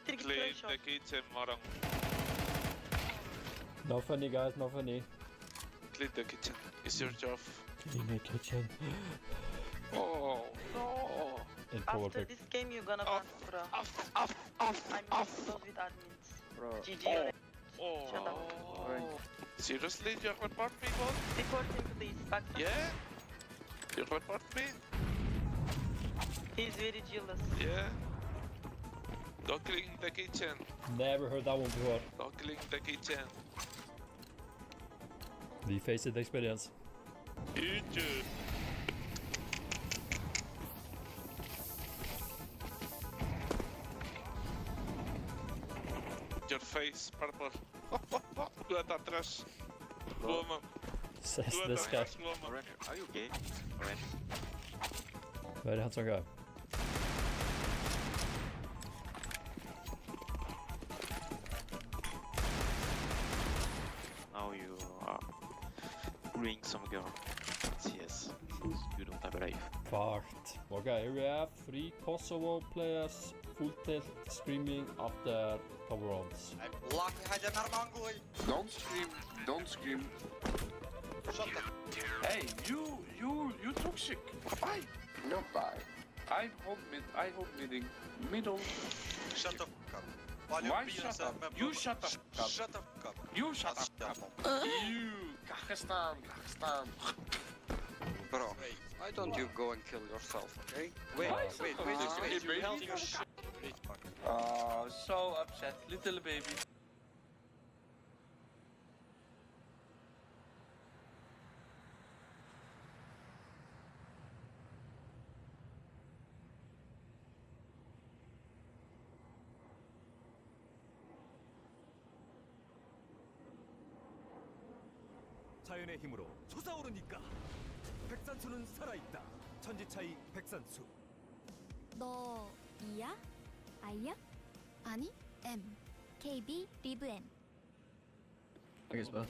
Tir git Clean böyle şov. the kitchen, moron. No funny, guys, no funny. Clean the kitchen. It's your job. Clean the kitchen. Oh, no. In power After pick. this game you're gonna ban, bro. I'm close with admins. Bro. GG. Oh. Shut up. Seriously, you report me, boss? Report him please. Bak. Yeah? You report me? He's very jealous. Yeah? Go clean the kitchen. Never heard that one before. Go clean the kitchen. The face it experience. Kitchen. Your face, purple. What a trash woman. Says What this a guy. trash woman. Are you gay? Alright. Very handsome guy. Now you are bring some girl. CS. You don't have a life. Fart. Okay, here we have 3 Kosovo players, full tilt, screaming after couple rounds. Don't scream, don't scream. Shut up. Hey, you toxic. Bye. No bye. I hold midding. Middle. Shut up, cup. Why shut up? You shut up. Shut up, cup. You shut up. You. Kazakhstan. Bro, why don't you go and kill yourself, okay? Wait, you held your shit. Oh, so upset, little baby. 자연의 힘으로 솟아오르니까 백산수는 살아있다. 천지차이 백산수. 너 E야? I야? 아니 M. KB 리브 M. I guess both.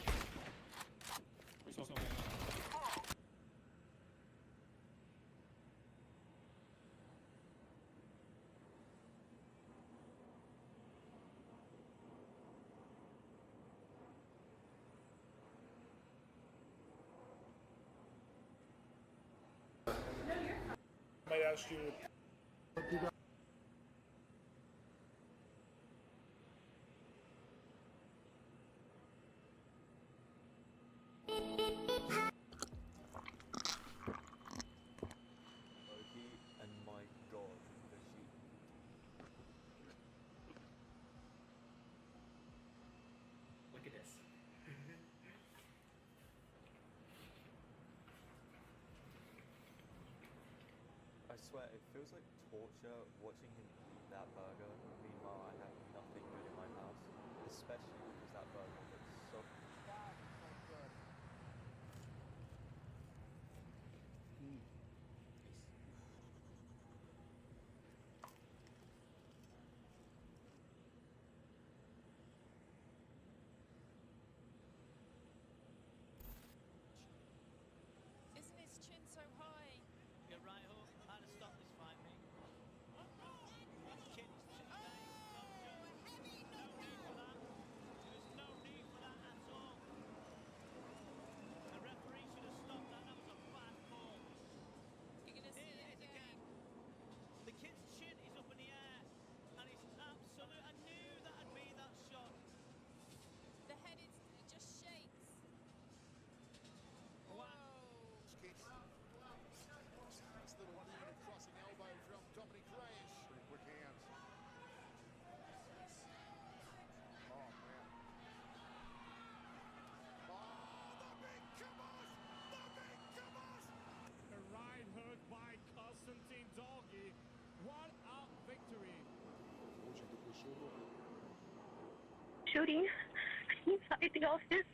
Might ask you. And my god, the sheep. Look at this. I swear, it feels like torture watching him eat that burger. Meanwhile, I have nothing good in my house, especially because that burger looks so. Isn't his chin so high? You're right, Hook. How to stop this fight, mate? His chin is shooting inside the office.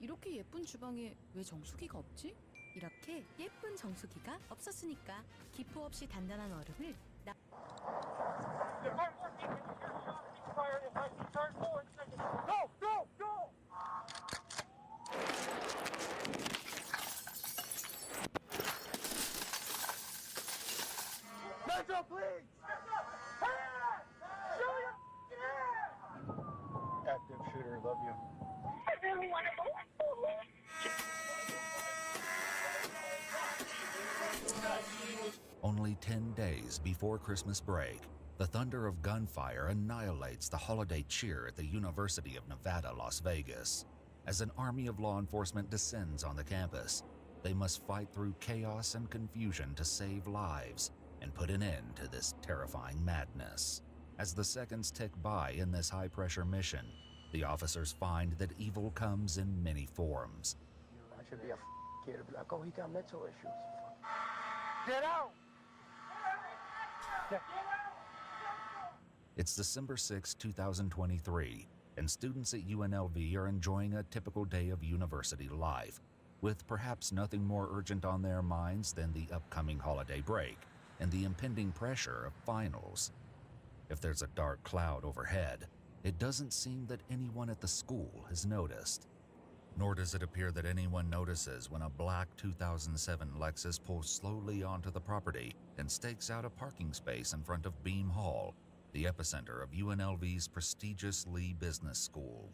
이렇게 예쁜 주방에 왜 정수기가 없지? 이렇게 예쁜 정수기가 없었으니까 기포 없이 단단한 얼음을 Metro, please! Active shooter, love you. I really want to go. Only 10 days before Christmas break, the thunder of gunfire annihilates the holiday cheer at the University of Nevada, Las Vegas. As an army of law enforcement descends on the campus, they must fight through chaos and confusion to save lives and put an end to this terrifying madness. As the seconds tick by in this high-pressure mission, the officers find that evil comes in many forms. I should be a kid to be like, oh, he got mental issues. Get out! It's December 6, 2023, and students at UNLV are enjoying a typical day of university life, with perhaps nothing more urgent on their minds than the upcoming holiday break and the impending pressure of finals. If there's a dark cloud overhead, it doesn't seem that anyone at the school has noticed. Nor does it appear that anyone notices when a black 2007 Lexus pulls slowly onto the property and stakes out a parking space in front of Beam Hall, the epicenter of UNLV's prestigious Lee Business School.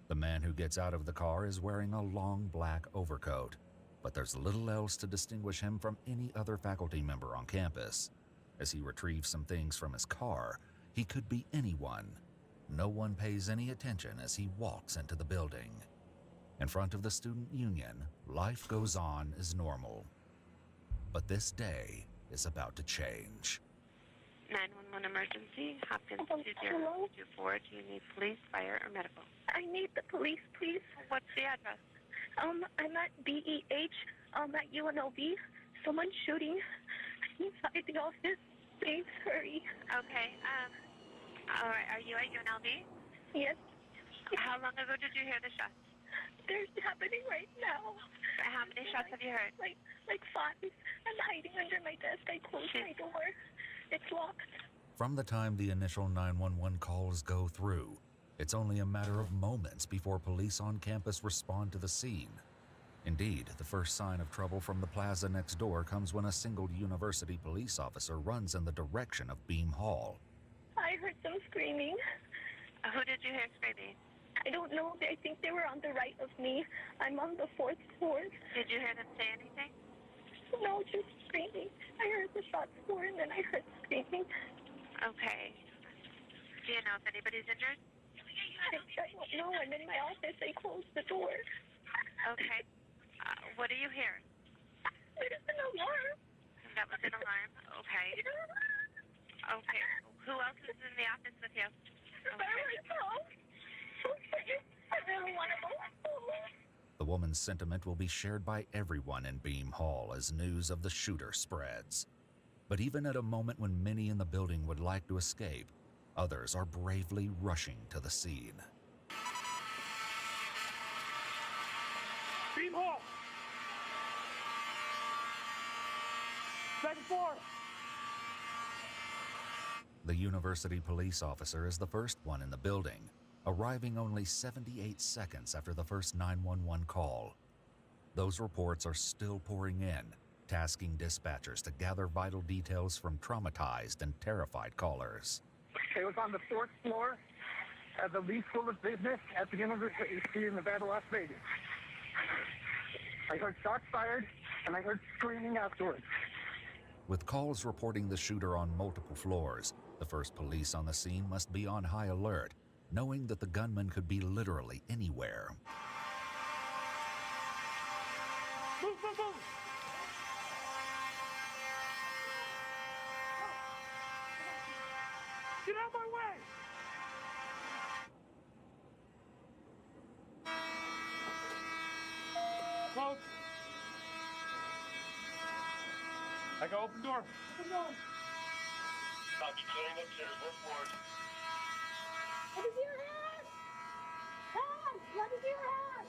The man who gets out of the car is wearing a long black overcoat, but there's little else to distinguish him from any other faculty member on campus. As he retrieves some things from his car, he could be anyone. No one pays any attention as he walks into the building. In front of the student union, life goes on as normal. But this day is about to change. 911 emergency, Hopkins 2024. Do you need police, fire, or medical? I need the police, please. What's the address? I'm at BEH, at UNLV. Someone's shooting inside the office. Please hurry. Okay, all right, are you at UNLV? Yes. How long ago did you hear the shots? They're happening right now. How many shots have you heard? Like 5. I'm hiding under my desk. I closed my door. It's locked. From the time the initial 911 calls go through, it's only a matter of moments before police on campus respond to the scene. Indeed, the first sign of trouble from the plaza next door comes when a single university police officer runs in the direction of Beam Hall. I heard them screaming. Who did you hear screaming? I don't know. I think they were on the right of me. I'm on the 4th floor. Did you hear them say anything? No, just screaming. I heard the shots four and then I heard screaming. Okay. Do you know if anybody's injured? I don't know. I I'm in my office. They closed the door. Okay. What are you hearing? There's an alarm. That was an alarm. Okay. Okay. Who else is in the office with you? By myself. I really want to go home. The woman's sentiment will be shared by everyone in Beam Hall as news of the shooter spreads. But even at a moment when many in the building would like to escape, others are bravely rushing to the scene. Beam Hall! Second floor! The university police officer is the first one in the building, arriving only 78 seconds after the first 911 call. Those reports are still pouring in, tasking dispatchers to gather vital details from traumatized and terrified callers. It was on the 4th floor at the least full of business at the University of Nevada, Las Vegas. I heard shots fired, and I heard screaming afterwards. With calls reporting the shooter on multiple floors, the first police on the scene must be on high alert, knowing that the gunman could be literally anywhere. Move, move, move! Get out of my way! Close. I go open door. Open door. Copy, clearing upstairs, both floors. Let me see your hand! Hand! Let me see your hand!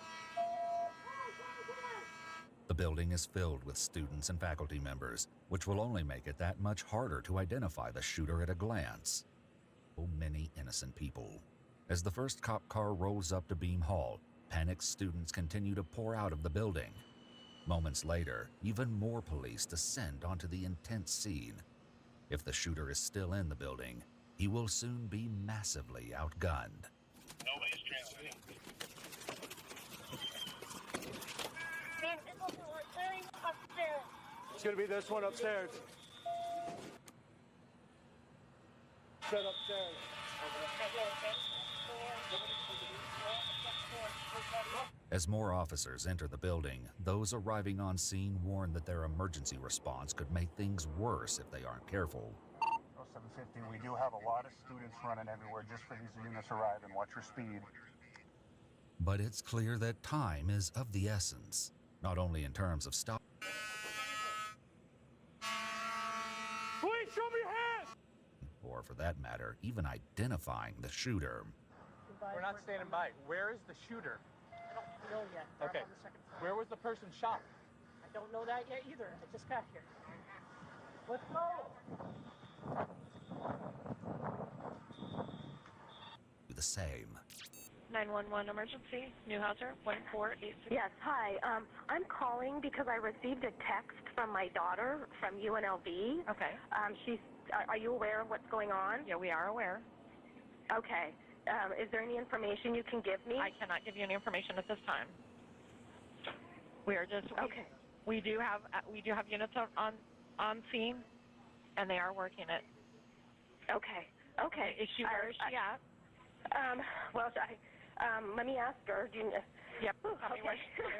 The building is filled with students and faculty members, which will only make it that much harder to identify the shooter at a glance. So many innocent people. As the first cop car rolls up to Beam Hall, panicked students continue to pour out of the building. Moments later, even more police descend onto the intense scene. If the shooter is still in the building, he will soon be massively outgunned. Nobody's transmitting. It's gonna be this one upstairs. Set upstairs. As more officers enter the building, those arriving on scene warn that their emergency response could make things worse if they aren't careful. 750, we do have a lot of students running everywhere just for these units arriving. Watch your speed. But it's clear that time is of the essence, not only in terms of stop. Please show me your hand! Or for that matter, even identifying the shooter. We're not standing by. Where is the shooter? I don't know yet. They're Okay. up on the second floor. Where was the person shot? I don't know that yet either. I just got here. Let's go! The same. 911 emergency, Newhouser, 1486. Yes, hi. I'm calling because I received a text from my daughter from UNLV. Okay. Are you aware of what's going on? Yeah, we are aware. Okay. Is there any information you can give me? I cannot give you any information at this time. We are just Okay. We do have units on scene, and they are working it. Okay. Okay. Is she where is she at? Well, let me ask her. Yep. Tell me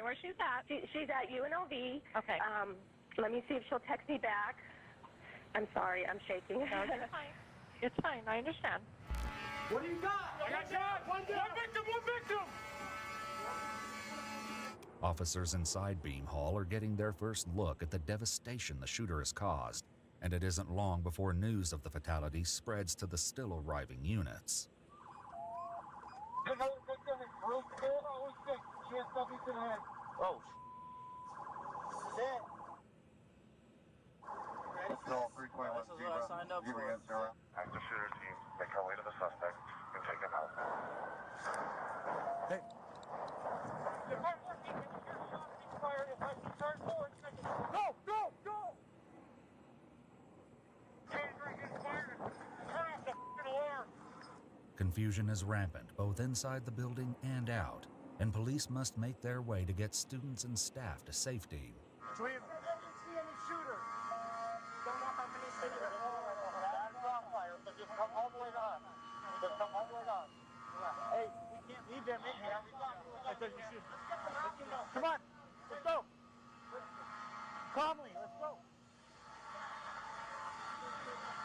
where she's at. She's at UNLV. Okay. Let me see if she'll text me back. I'm sorry, I'm shaking. No, it's fine. It's fine. I understand. What do you got? I got shot! One victim! One victim! Officers inside Beam Hall are getting their first look at the devastation the shooter has caused, and it isn't long before news of the fatality spreads to the still arriving units. Another victim is real cold. Always sick. She has something to the head. Oh, this is it. No, 3.1 This is what I signed up for. Active shooter team, make our way to the suspect and take him out. Hey. If I'm working, fire. If I see turn forward, go, go, go! Taser is fired. Turn off the f***ing alarm. Confusion is rampant both inside the building and out, and police must make their way to get students and staff to safety. Do we see any shooter? Don't know how many shooters. That's not fire, but just come all the way on. Just come all the way on. Hey, we can't leave them in here. I said you should. Come on, let's go. Calmly, let's go.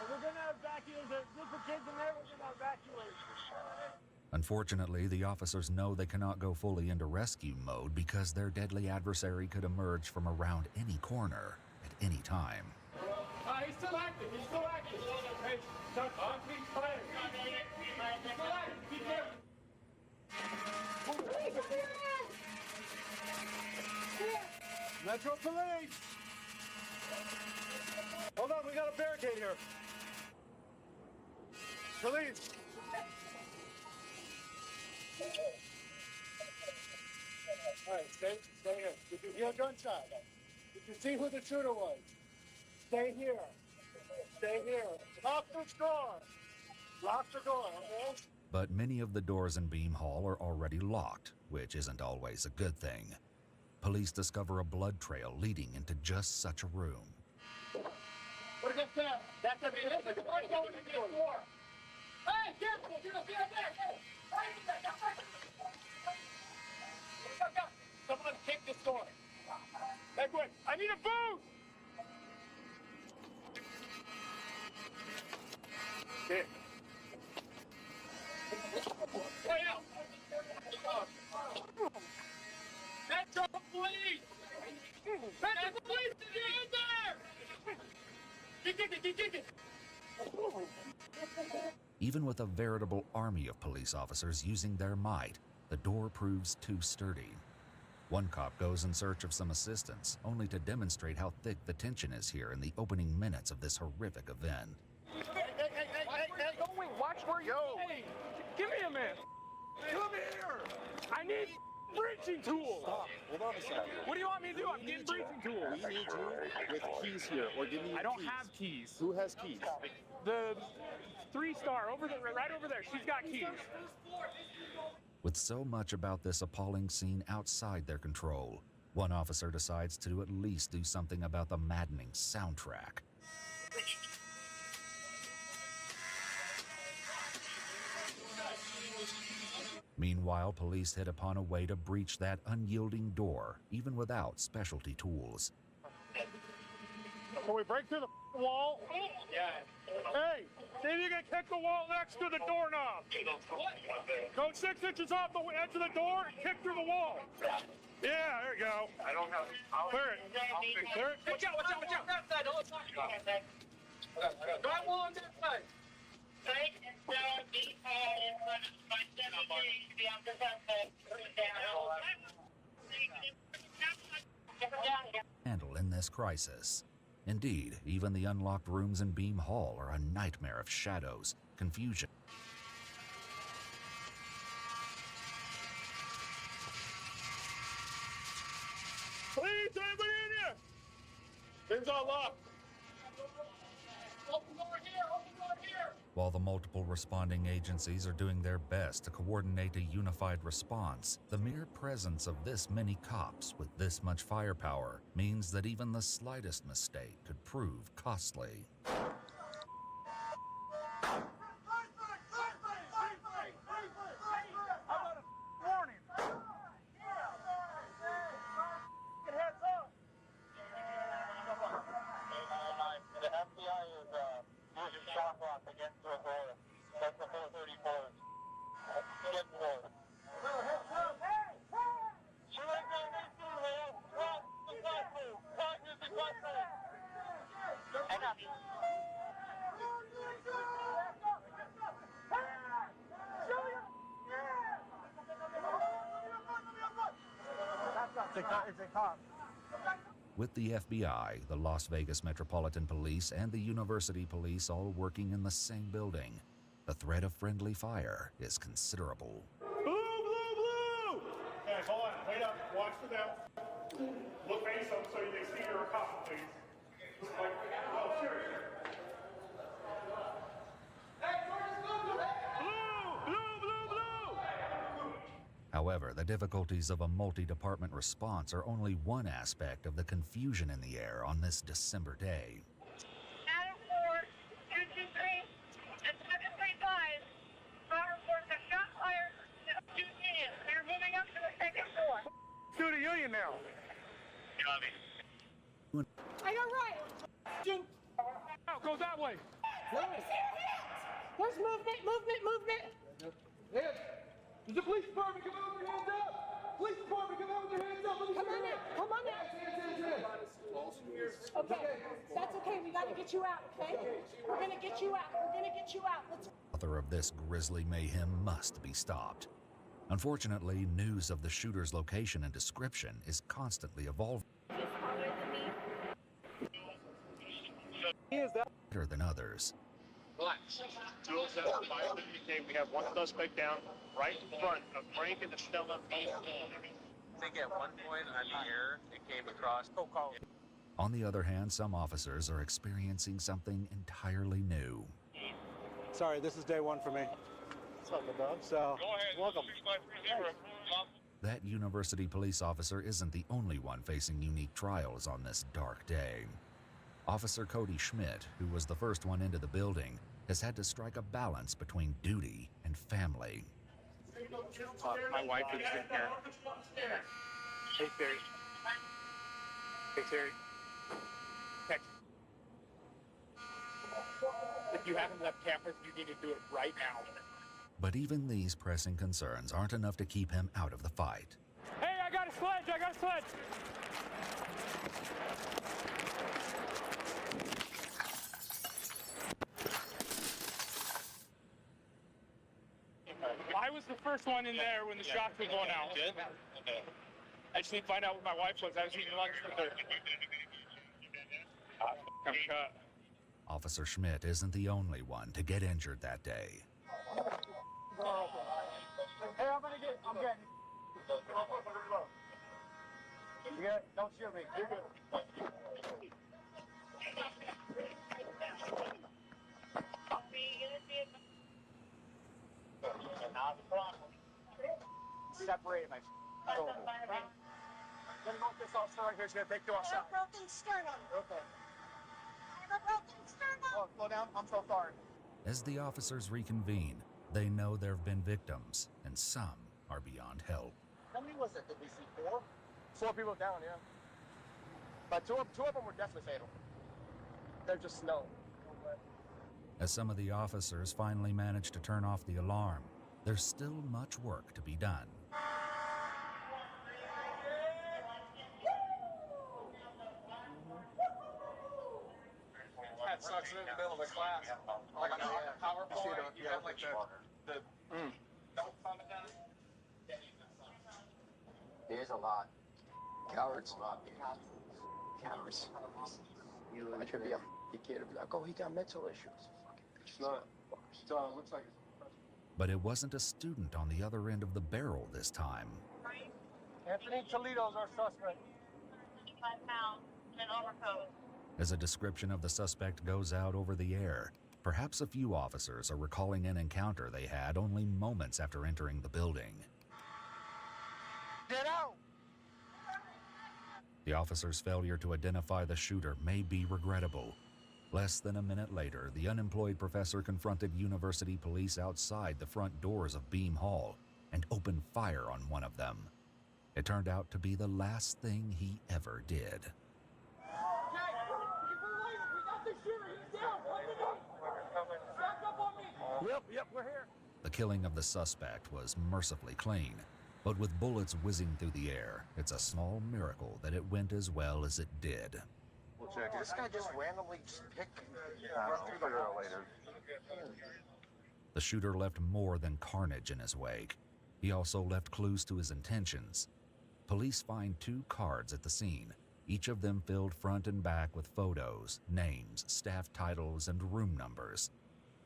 We're gonna evacuate. There's a group of kids in there. We're gonna evacuate. Unfortunately, the officers know they cannot go fully into rescue mode because their deadly adversary could emerge from around any corner at any time. He's still active. He's still active. Hey, Chuck, please fire. He's still active. Keep going. Metro Police! Hold on, we got a barricade here. Police! All right, stay here. Did you hear a gunshot? Did you see who the shooter was? Stay here. Stay here. Lock the door. Lock the door, okay? But many of the doors in Beam Hall are already locked, which isn't always a good thing. Police discover a blood trail leading into just such a room. What is that? That's a minute. I'm going to the door. Hey, careful! You're up there. Someone kick this door. Edwin, I need a boot! Here. Way out! Metro Police! Metro Police, get in there! Get it! Even with a veritable army of police officers using their might, the door proves too sturdy. One cop goes in search of some assistance, only to demonstrate how thick the tension is here in the opening minutes of this horrific event. Hey, going, watch where you go. Hey, give me a minute. Come here. I need breaching tools. Stop. Hold on a second. What do you want me to do? I'm getting breaching tools. We need you with keys here, or give me your I don't keys. have keys. Who has keys? The 3-star over there, right over there. She's got keys. With so much about this appalling scene outside their control, one officer decides to at least do something about the maddening soundtrack. Meanwhile, police hit upon a way to breach that unyielding door, even without specialty tools. Can we break through the wall? Yeah. Hey, see if you can kick the wall next to the doorknob. Go 6 inches off the edge of the door and kick through the wall. Yeah, there you go. I don't have. Clear it. Clear it. Watch out, watch out, watch out. That side, don't talk about that. Drive wall on that side. Handle in this crisis. Indeed, even the unlocked rooms in Beam Hall are a nightmare of shadows, confusion. Please, anybody in here? Things are locked. Open door here, open door here. While the multiple responding agencies are doing their best to coordinate a unified response, the mere presence of this many cops with this much firepower means that even the slightest mistake could prove costly. It's a cop. With the FBI, the Las Vegas Metropolitan Police, and the University Police all working in the same building, the threat of friendly fire is considerable. Blue, blue, blue! Okay, hold on. Wait up. Watch for them. Look face them so they see you're a cop, please. Like, oh, seriously. However, the difficulties of a multi-department response are only one aspect of the confusion in the air on this December day. Adam 4, 223, and 735. Fire reports a shot fired to Union. saying now. I got right. Out, go that way. There's movement. Hands. Does the police department come out with their hands up? Police department come out with their hands up. Come on now. Okay, that's okay. We gotta get you out, okay? We're gonna get you out. Let's. Author of this grisly mayhem must be stopped. Unfortunately, news of the shooter's location and description is constantly evolving. Better than others. Relax. 207 by UK, we have one suspect down right in front of Frank and Estella. I think at one point on the air, it came across. Oh, call. On the other hand, some officers are experiencing something entirely new. Sorry, this is day one for me. What's up, dog? So, welcome. That university police officer isn't the only one facing unique trials on this dark day. Officer Cody Schmidt, who was the first one into the building, has had to strike a balance between duty and family. My wife is in here. Hey, Terry. Hey, Terry. Text. If you haven't left campus, you need to do it right now. But even these pressing concerns aren't enough to keep him out of the fight. Hey, I got a sledge! I was the first one in there when the shots were going out. Good? Okay. I just need to find out what my wife was. I was eating lunch with her. I'm cut. Officer Schmidt isn't the only one to get injured that day. Hey, I'm getting. You good? Don't shoot me. You're good. Separate my shoulder. Gonna go with this officer right here. He's gonna take you outside. I have a broken sternum. Okay. I have a broken sternum. Oh, slow down. I'm so sorry. As the officers reconvene, they know there have been victims, and some are beyond help. How many was it? Did we see 4? 4 people down, yeah. But two of them were definitely fatal. They're just snow. As some of the officers finally manage to turn off the alarm, there's still much work to be done. That sucks in the middle of a class. Like on a PowerPoint, you have like the There's a lot. Cowards. Cowards. I should be a kid and be like, oh, he got mental issues. It's not. It looks like it's. But it wasn't a student on the other end of the barrel this time. Anthony Toledo's our suspect. 55 pounds in an overcoat. As a description of the suspect goes out over the air, perhaps a few officers are recalling an encounter they had only moments after entering the building. Get out! The officer's failure to identify the shooter may be regrettable. Less than a minute later, the unemployed professor confronted university police outside the front doors of Beam Hall and opened fire on one of them. It turned out to be the last thing he ever did. Yep, we're here. The killing of the suspect was mercifully clean, but with bullets whizzing through the air, it's a small miracle that it went as well as it did. We'll check. This guy just randomly picked. Later. The shooter left more than carnage in his wake. He also left clues to his intentions. Police find 2 cards at the scene, each of them filled front and back with photos, names, staff titles, and room numbers.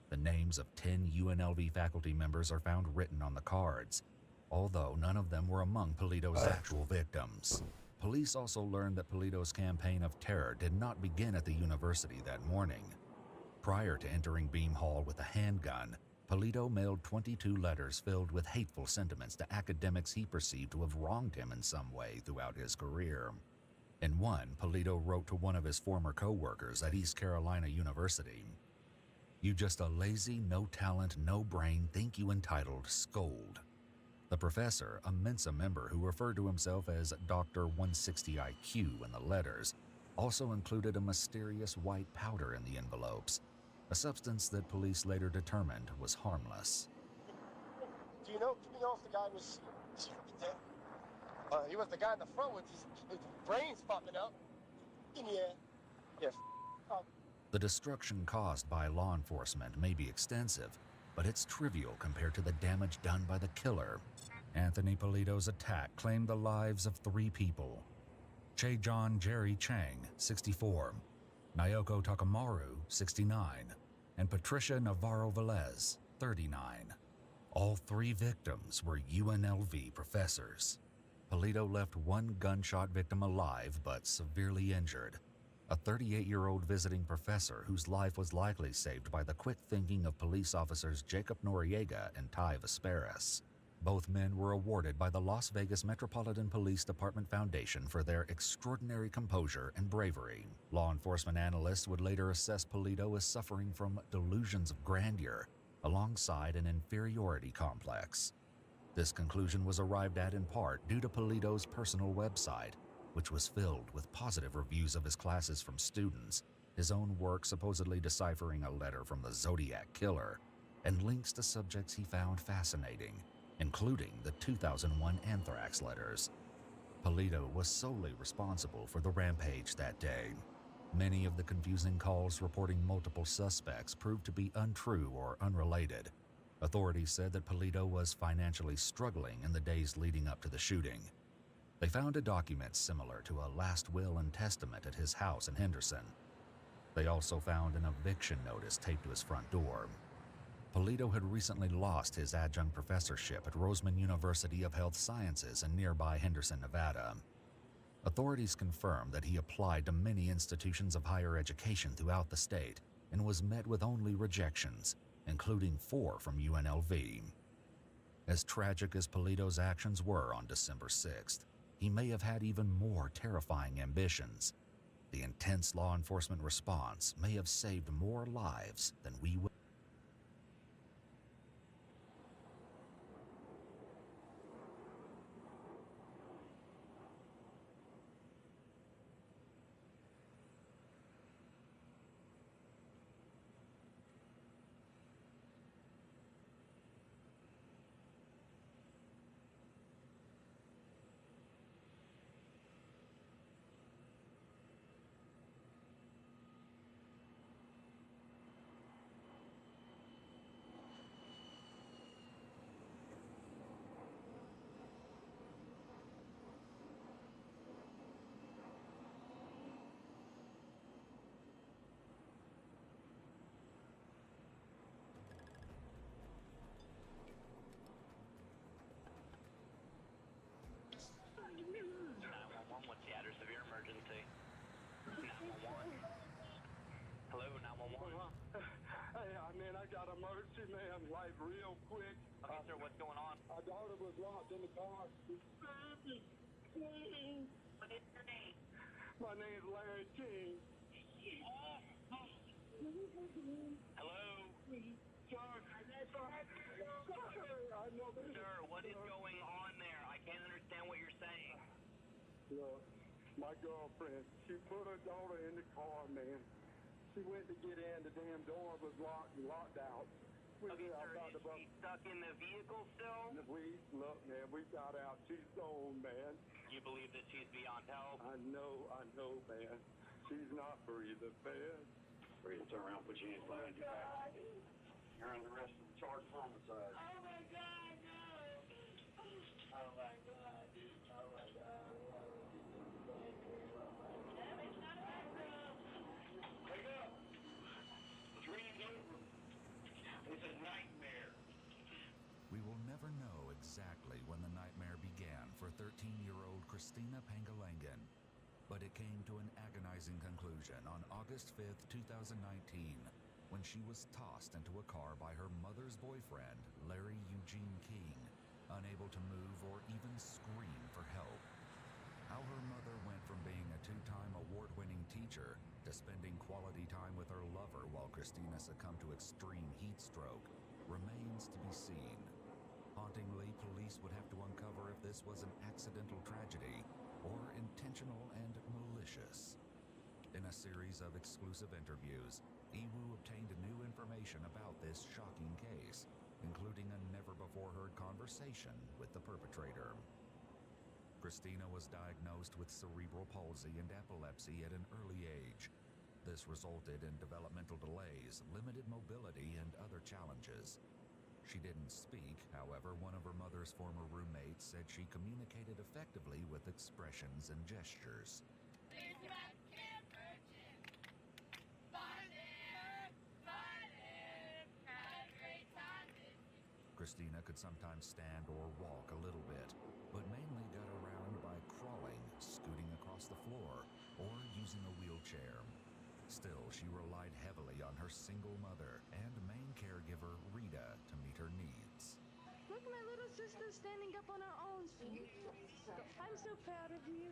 The names of 10 UNLV faculty members are found written on the cards, although none of them were among Polito's actual victims. Police also learned that Polito's campaign of terror did not begin at the university that morning. Prior to entering Beam Hall with a handgun, Polito mailed 22 letters filled with hateful sentiments to academics he perceived to have wronged him in some way throughout his career. In one, Polito wrote to one of his former co-workers at East Carolina University, "You just a lazy, no talent, no brain, think you entitled scold." The professor, a Mensa member who referred to himself as Dr. 160 IQ in the letters, also included a mysterious white powder in the envelopes, a substance that police later determined was harmless. Do you know if the guy was dead? He was the guy in the front with his brains popping out. Yeah. The destruction caused by law enforcement may be extensive, but it's trivial compared to the damage done by the killer. Anthony Polito's attack claimed the lives of 3 people. Che-John Jerry Chang, 64, Naoko Takamaru, 69, and Patricia Navarro Velez, 39. All 3 victims were UNLV professors. Polito left 1 gunshot victim alive but severely injured, a 38-year-old visiting professor whose life was likely saved by the quick thinking of police officers Jacob Noriega and Ty Vesperis. Both men were awarded by the Las Vegas Metropolitan Police Department Foundation for their extraordinary composure and bravery. Law enforcement analysts would later assess Polito as suffering from delusions of grandeur alongside an inferiority complex. This conclusion was arrived at in part due to Polito's personal website, which was filled with positive reviews of his classes from students, his own work supposedly deciphering a letter from the Zodiac Killer, and links to subjects he found fascinating, including the 2001 anthrax letters. Polito was solely responsible for the rampage that day. Many of the confusing calls reporting multiple suspects proved to be untrue or unrelated. Authorities said that Polito was financially struggling in the days leading up to the shooting. They found a document similar to a last will and testament at his house in Henderson. They also found an eviction notice taped to his front door. Polito had recently lost his adjunct professorship at Roseman University of Health Sciences in nearby Henderson, Nevada. Authorities confirmed that he applied to many institutions of higher education throughout the state and was met with only rejections, including 4 from UNLV. As tragic as Polito's actions were on December 6th, he may have had even more terrifying ambitions. The intense law enforcement response may have saved more lives than we will. What's the address of your emergency? 911. Hello, 911. Hey, man, I got an emergency, man, like real quick. Okay, sir, what's going on? My daughter was locked in the car. What is your name? My name's Larry King. Hello? I know this. Sir, what is going on there? I can't understand what you're saying. Look, my girlfriend, she put her daughter in the car, man. She went to get in, the damn door was locked and locked out. Okay, sir, is she stuck in the vehicle still? Look, man, we got out. She's gone, man. You believe that she's beyond help? I know, man. She's not breathing, man. Ready to turn around, put your hands behind your back. You're under arrest for charge of homicide. Oh my God, no! Oh my God! Oh my God! Damn it, not back room! Wake up! The dream's over. It's a nightmare. We will never know exactly when the nightmare began for 13-year-old Christina Pangalangan, but it came to an agonizing conclusion on August 5th, 2019, when she was tossed into a car by her mother's boyfriend, Larry Eugene King, unable to move or even scream for help. How her mother went from being a 2-time award-winning teacher to spending quality time with her lover while Christina succumbed to extreme heat stroke remains to be seen. Hauntingly, police would have to uncover if this was an accidental tragedy or intentional and malicious. In a series of exclusive interviews, Iwu obtained new information about this shocking case, including a never-before-heard conversation with the perpetrator. Christina was diagnosed with cerebral palsy and epilepsy at an early age. This resulted in developmental delays, limited mobility, and other challenges. She didn't speak, however, one of her mother's former roommates said she communicated effectively with expressions and gestures. Christina could sometimes stand or walk a little bit, but mainly got around by crawling, scooting across the floor, or using a wheelchair. Still, she relied heavily on her single mother and main caregiver, Rita, to meet her needs. Look, my little sister standing up on her own feet. I'm so proud of you.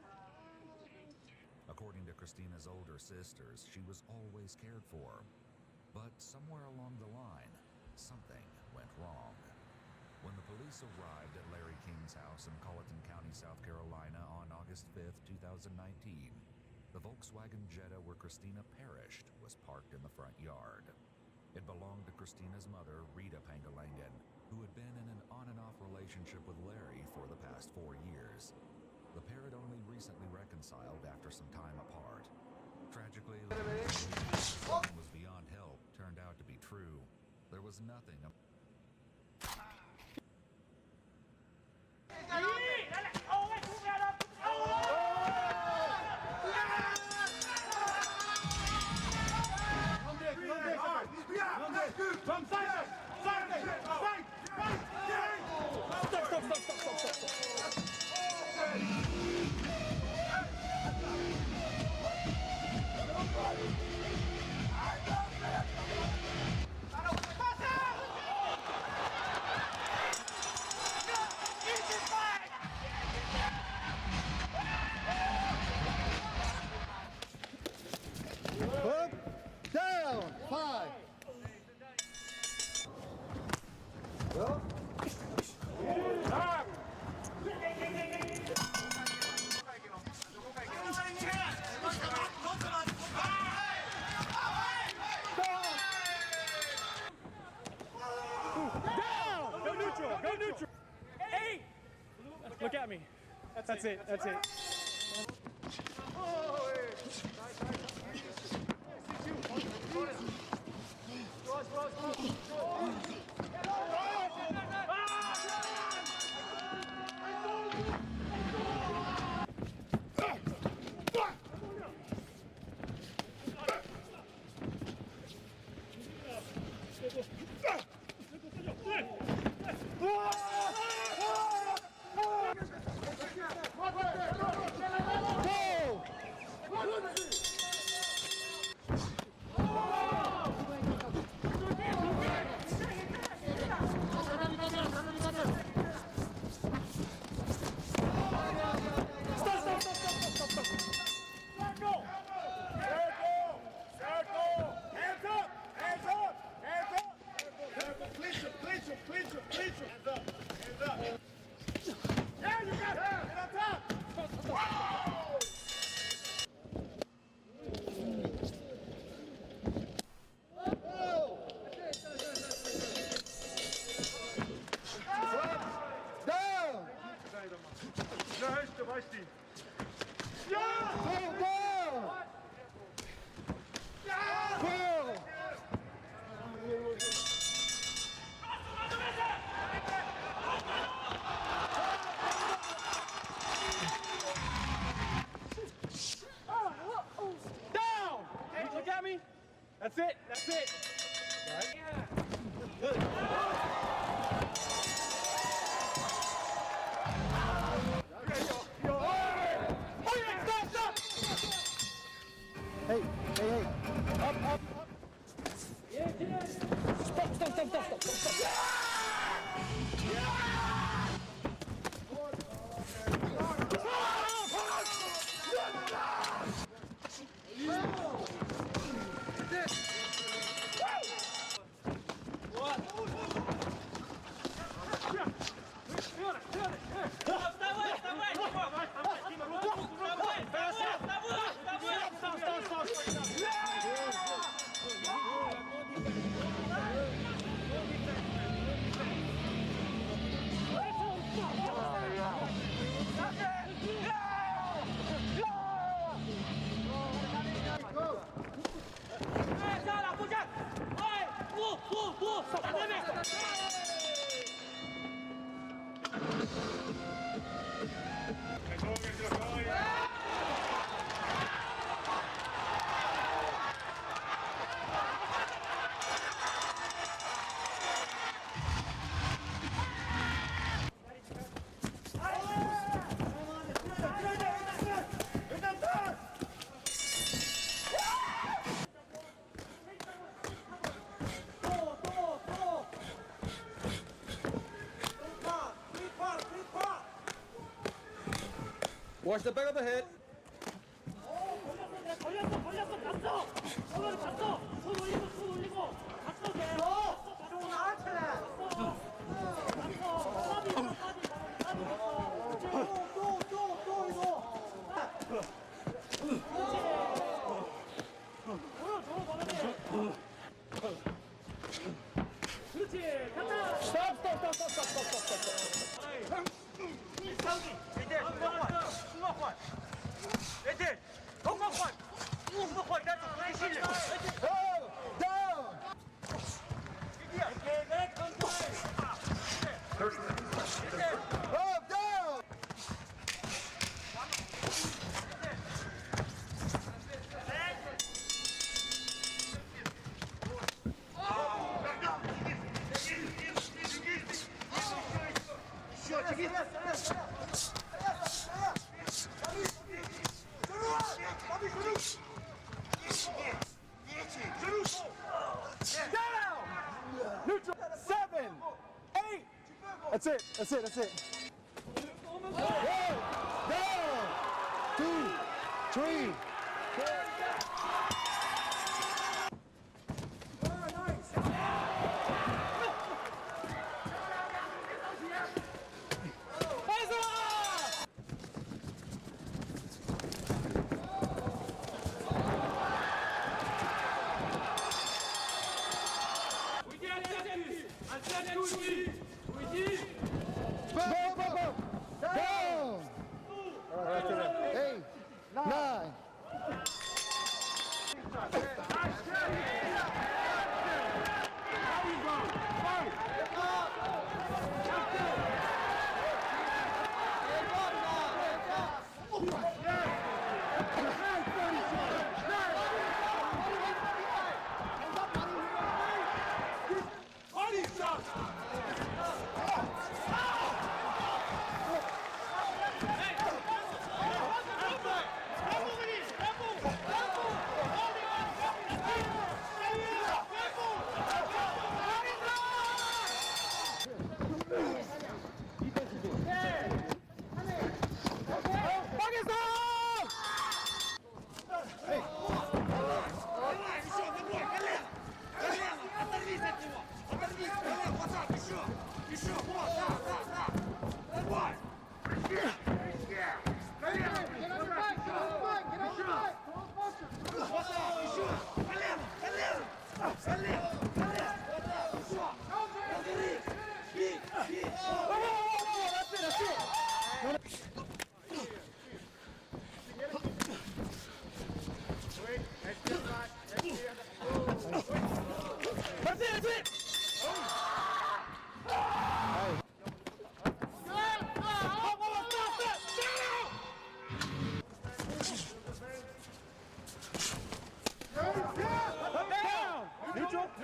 According to Christina's older sisters, she was always cared for. But somewhere along the line, something went wrong. When the police arrived at Larry King's house in Colleton County, South Carolina on August 5th, 2019, the Volkswagen Jetta where Christina perished was parked in the front yard. It belonged to Christina's mother, Rita Pangalangan, who had been in an on-and-off relationship with Larry for the past 4 years. The pair had only recently reconciled after some time apart. Tragically, what was beyond help turned out to be true. There was nothing. Up, down, 5. Up. Go neutral! Go neutral! Hey! Look at me. That's it. That's it. That's it. That's it. Right? Good. Hey, hey, hey. Up, up, up. Stop, stop, stop, stop, stop, stop. Watch the back of the head. Neutral. 7, 8. That's it. That's it. That's it. Down. 2, 3. Down. 8, 9.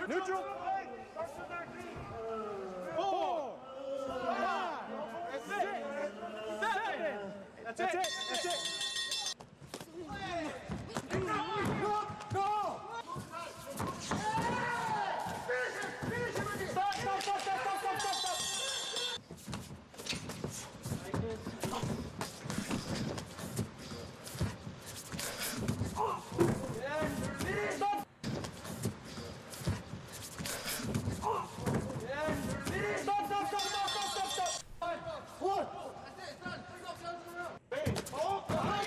Neutral. 4, 5, 6, 7. That's it. That's it. Go. Stop.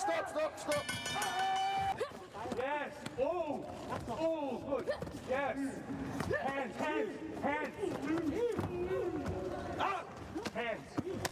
Stop. Yes. Oh. Oh, good. Yes. Hands. Up. Hands. Ding.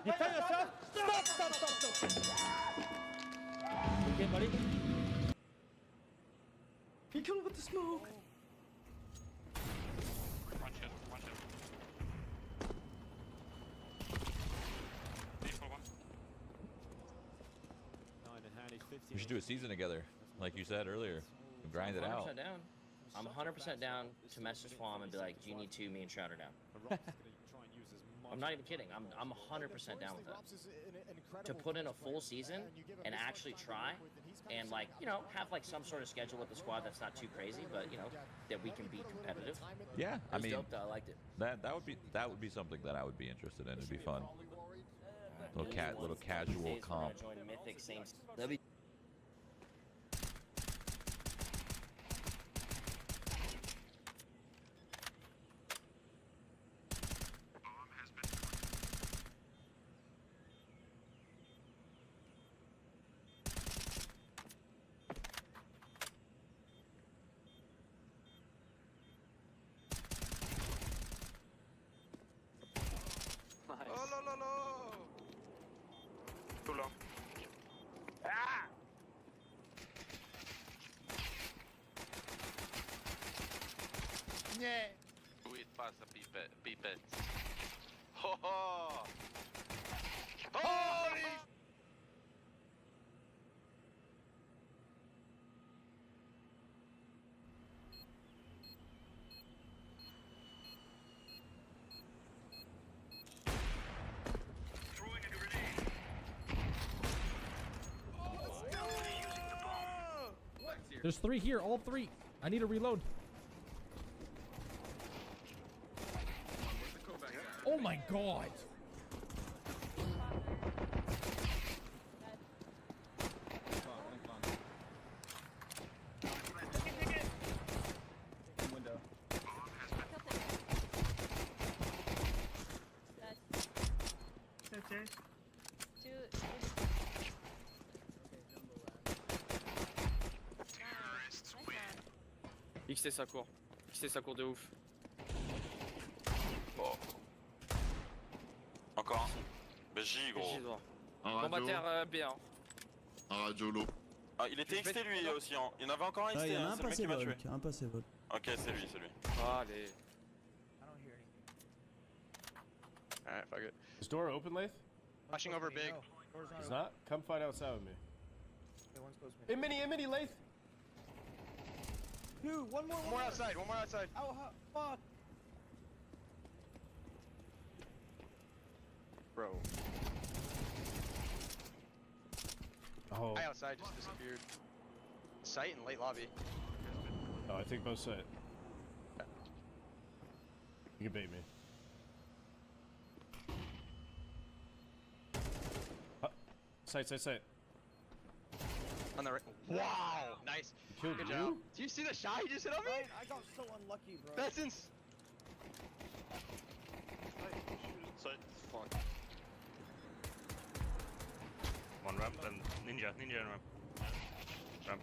You tell yourself. Stop. Okay, buddy. He killed him with the smoke. One shot. We should do a season together, like you said earlier, and grind it out. Down. I'm 100% down to message Swam and be like, do you need two? Me and Shroud are down. I'm not even kidding. I'm 100% down with that. To put in a full season and actually try and, like, you know, have like some sort of schedule with the squad that's not too crazy, but you know, that we can be competitive. Yeah, I mean, dope, though. I liked it. That would be something that I would be interested in. It'd be fun. Little casual comp. Join Mythic, same. That'd be Too long. Wait, passa pipette. Ho ho! Holy! There's 3 here, all 3. I need to reload. Oh my god. XT ça court de ouf. Bon. Encore un. BJ gros. Combattaire B1. Un radio low. Ah, il était XT lui aussi. Hein. Il y en avait encore un XT. Il y en a un c'est le mec qui m'a tué. un passé vol. Ok, c'est lui. Allez. Alright, fuck it. Is door open, Lath? Flashing over big. He's not? Come fight outside with me. In mini, Lath! Dude, one more outside. Oh, fuck. Bro. Oh. Guy outside just disappeared. Sight in late lobby. Oh, I think both sight. You can bait me. Sight. On the right. Wow, nice. Killed Good you? job. Do you see the shot he just hit on me? I got so unlucky, bro. That's ins. Sight. Fuck. One ramp and ninja in ramp. Ramp.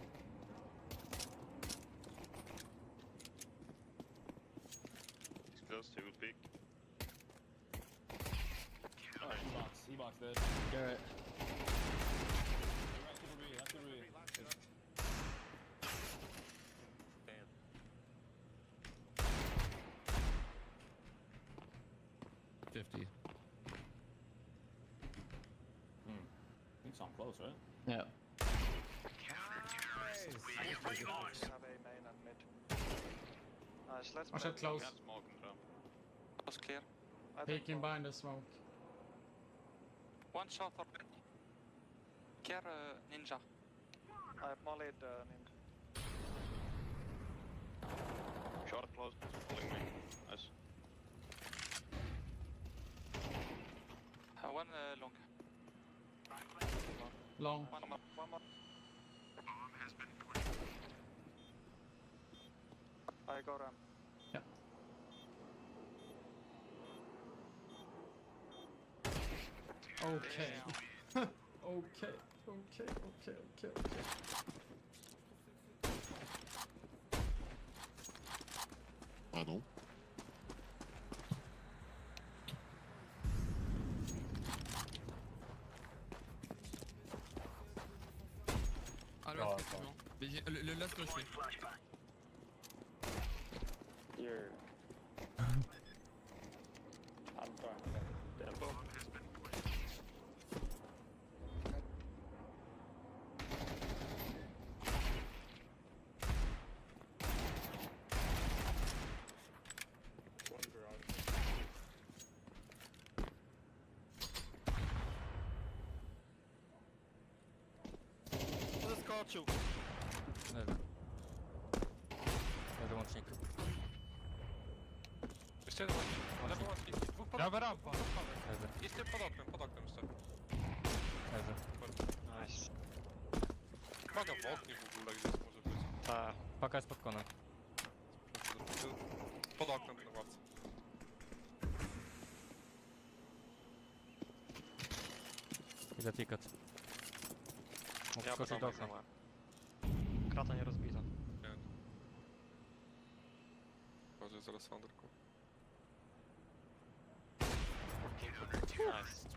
He's close, he will peek. E-box dead. Garrett. Damn. 50. I think so, I'm close, right? Yeah. Let's Watch out, close. Smoke and drum. Was clear. Peeking behind the smoke. One shot or mid. Care ninja. I mollied ninja. Short close. Pulling me. Nice. One long. Long. One more. I go ramp. Yeah. Okay. okay. Pardon? Ah, le last effectivement. Mais le last aussi. You're. I'm trying to get that bomb. Skoczył. Lewy. Lewy łącznik. Jeszcze jeden łącznik. Lewy łącznik. Dwóch pod Prawa rampa. Lewy. Jeszcze pod oknem jeszcze. Lewy. Nice. Paga w oknie w ogóle gdzieś może być. Ta. Paka jest pod konem. Pod oknem na ławce. Idę ticket. Mógł skoczyć do okna. Krata nie rozbita. Nie. Może zaraz Sanderku. Nice.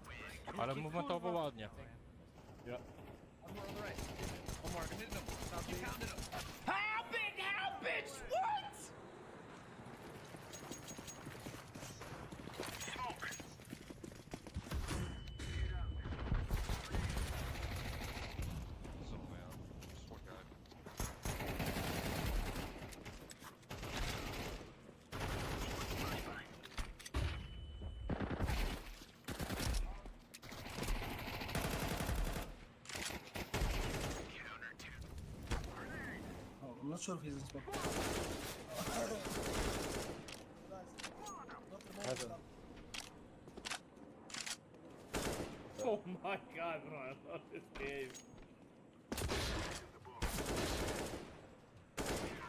Ale momentowo ładnie. Yeah. One more on the right. One more. I'm hitting him. Stop me. How big? How bitch? What? I'm not sure if he's in spot. Oh my god, bro, I love this game.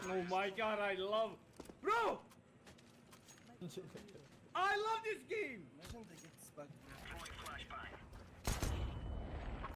Oh my god, I love... Bro! I love this game! Imagine they get stuck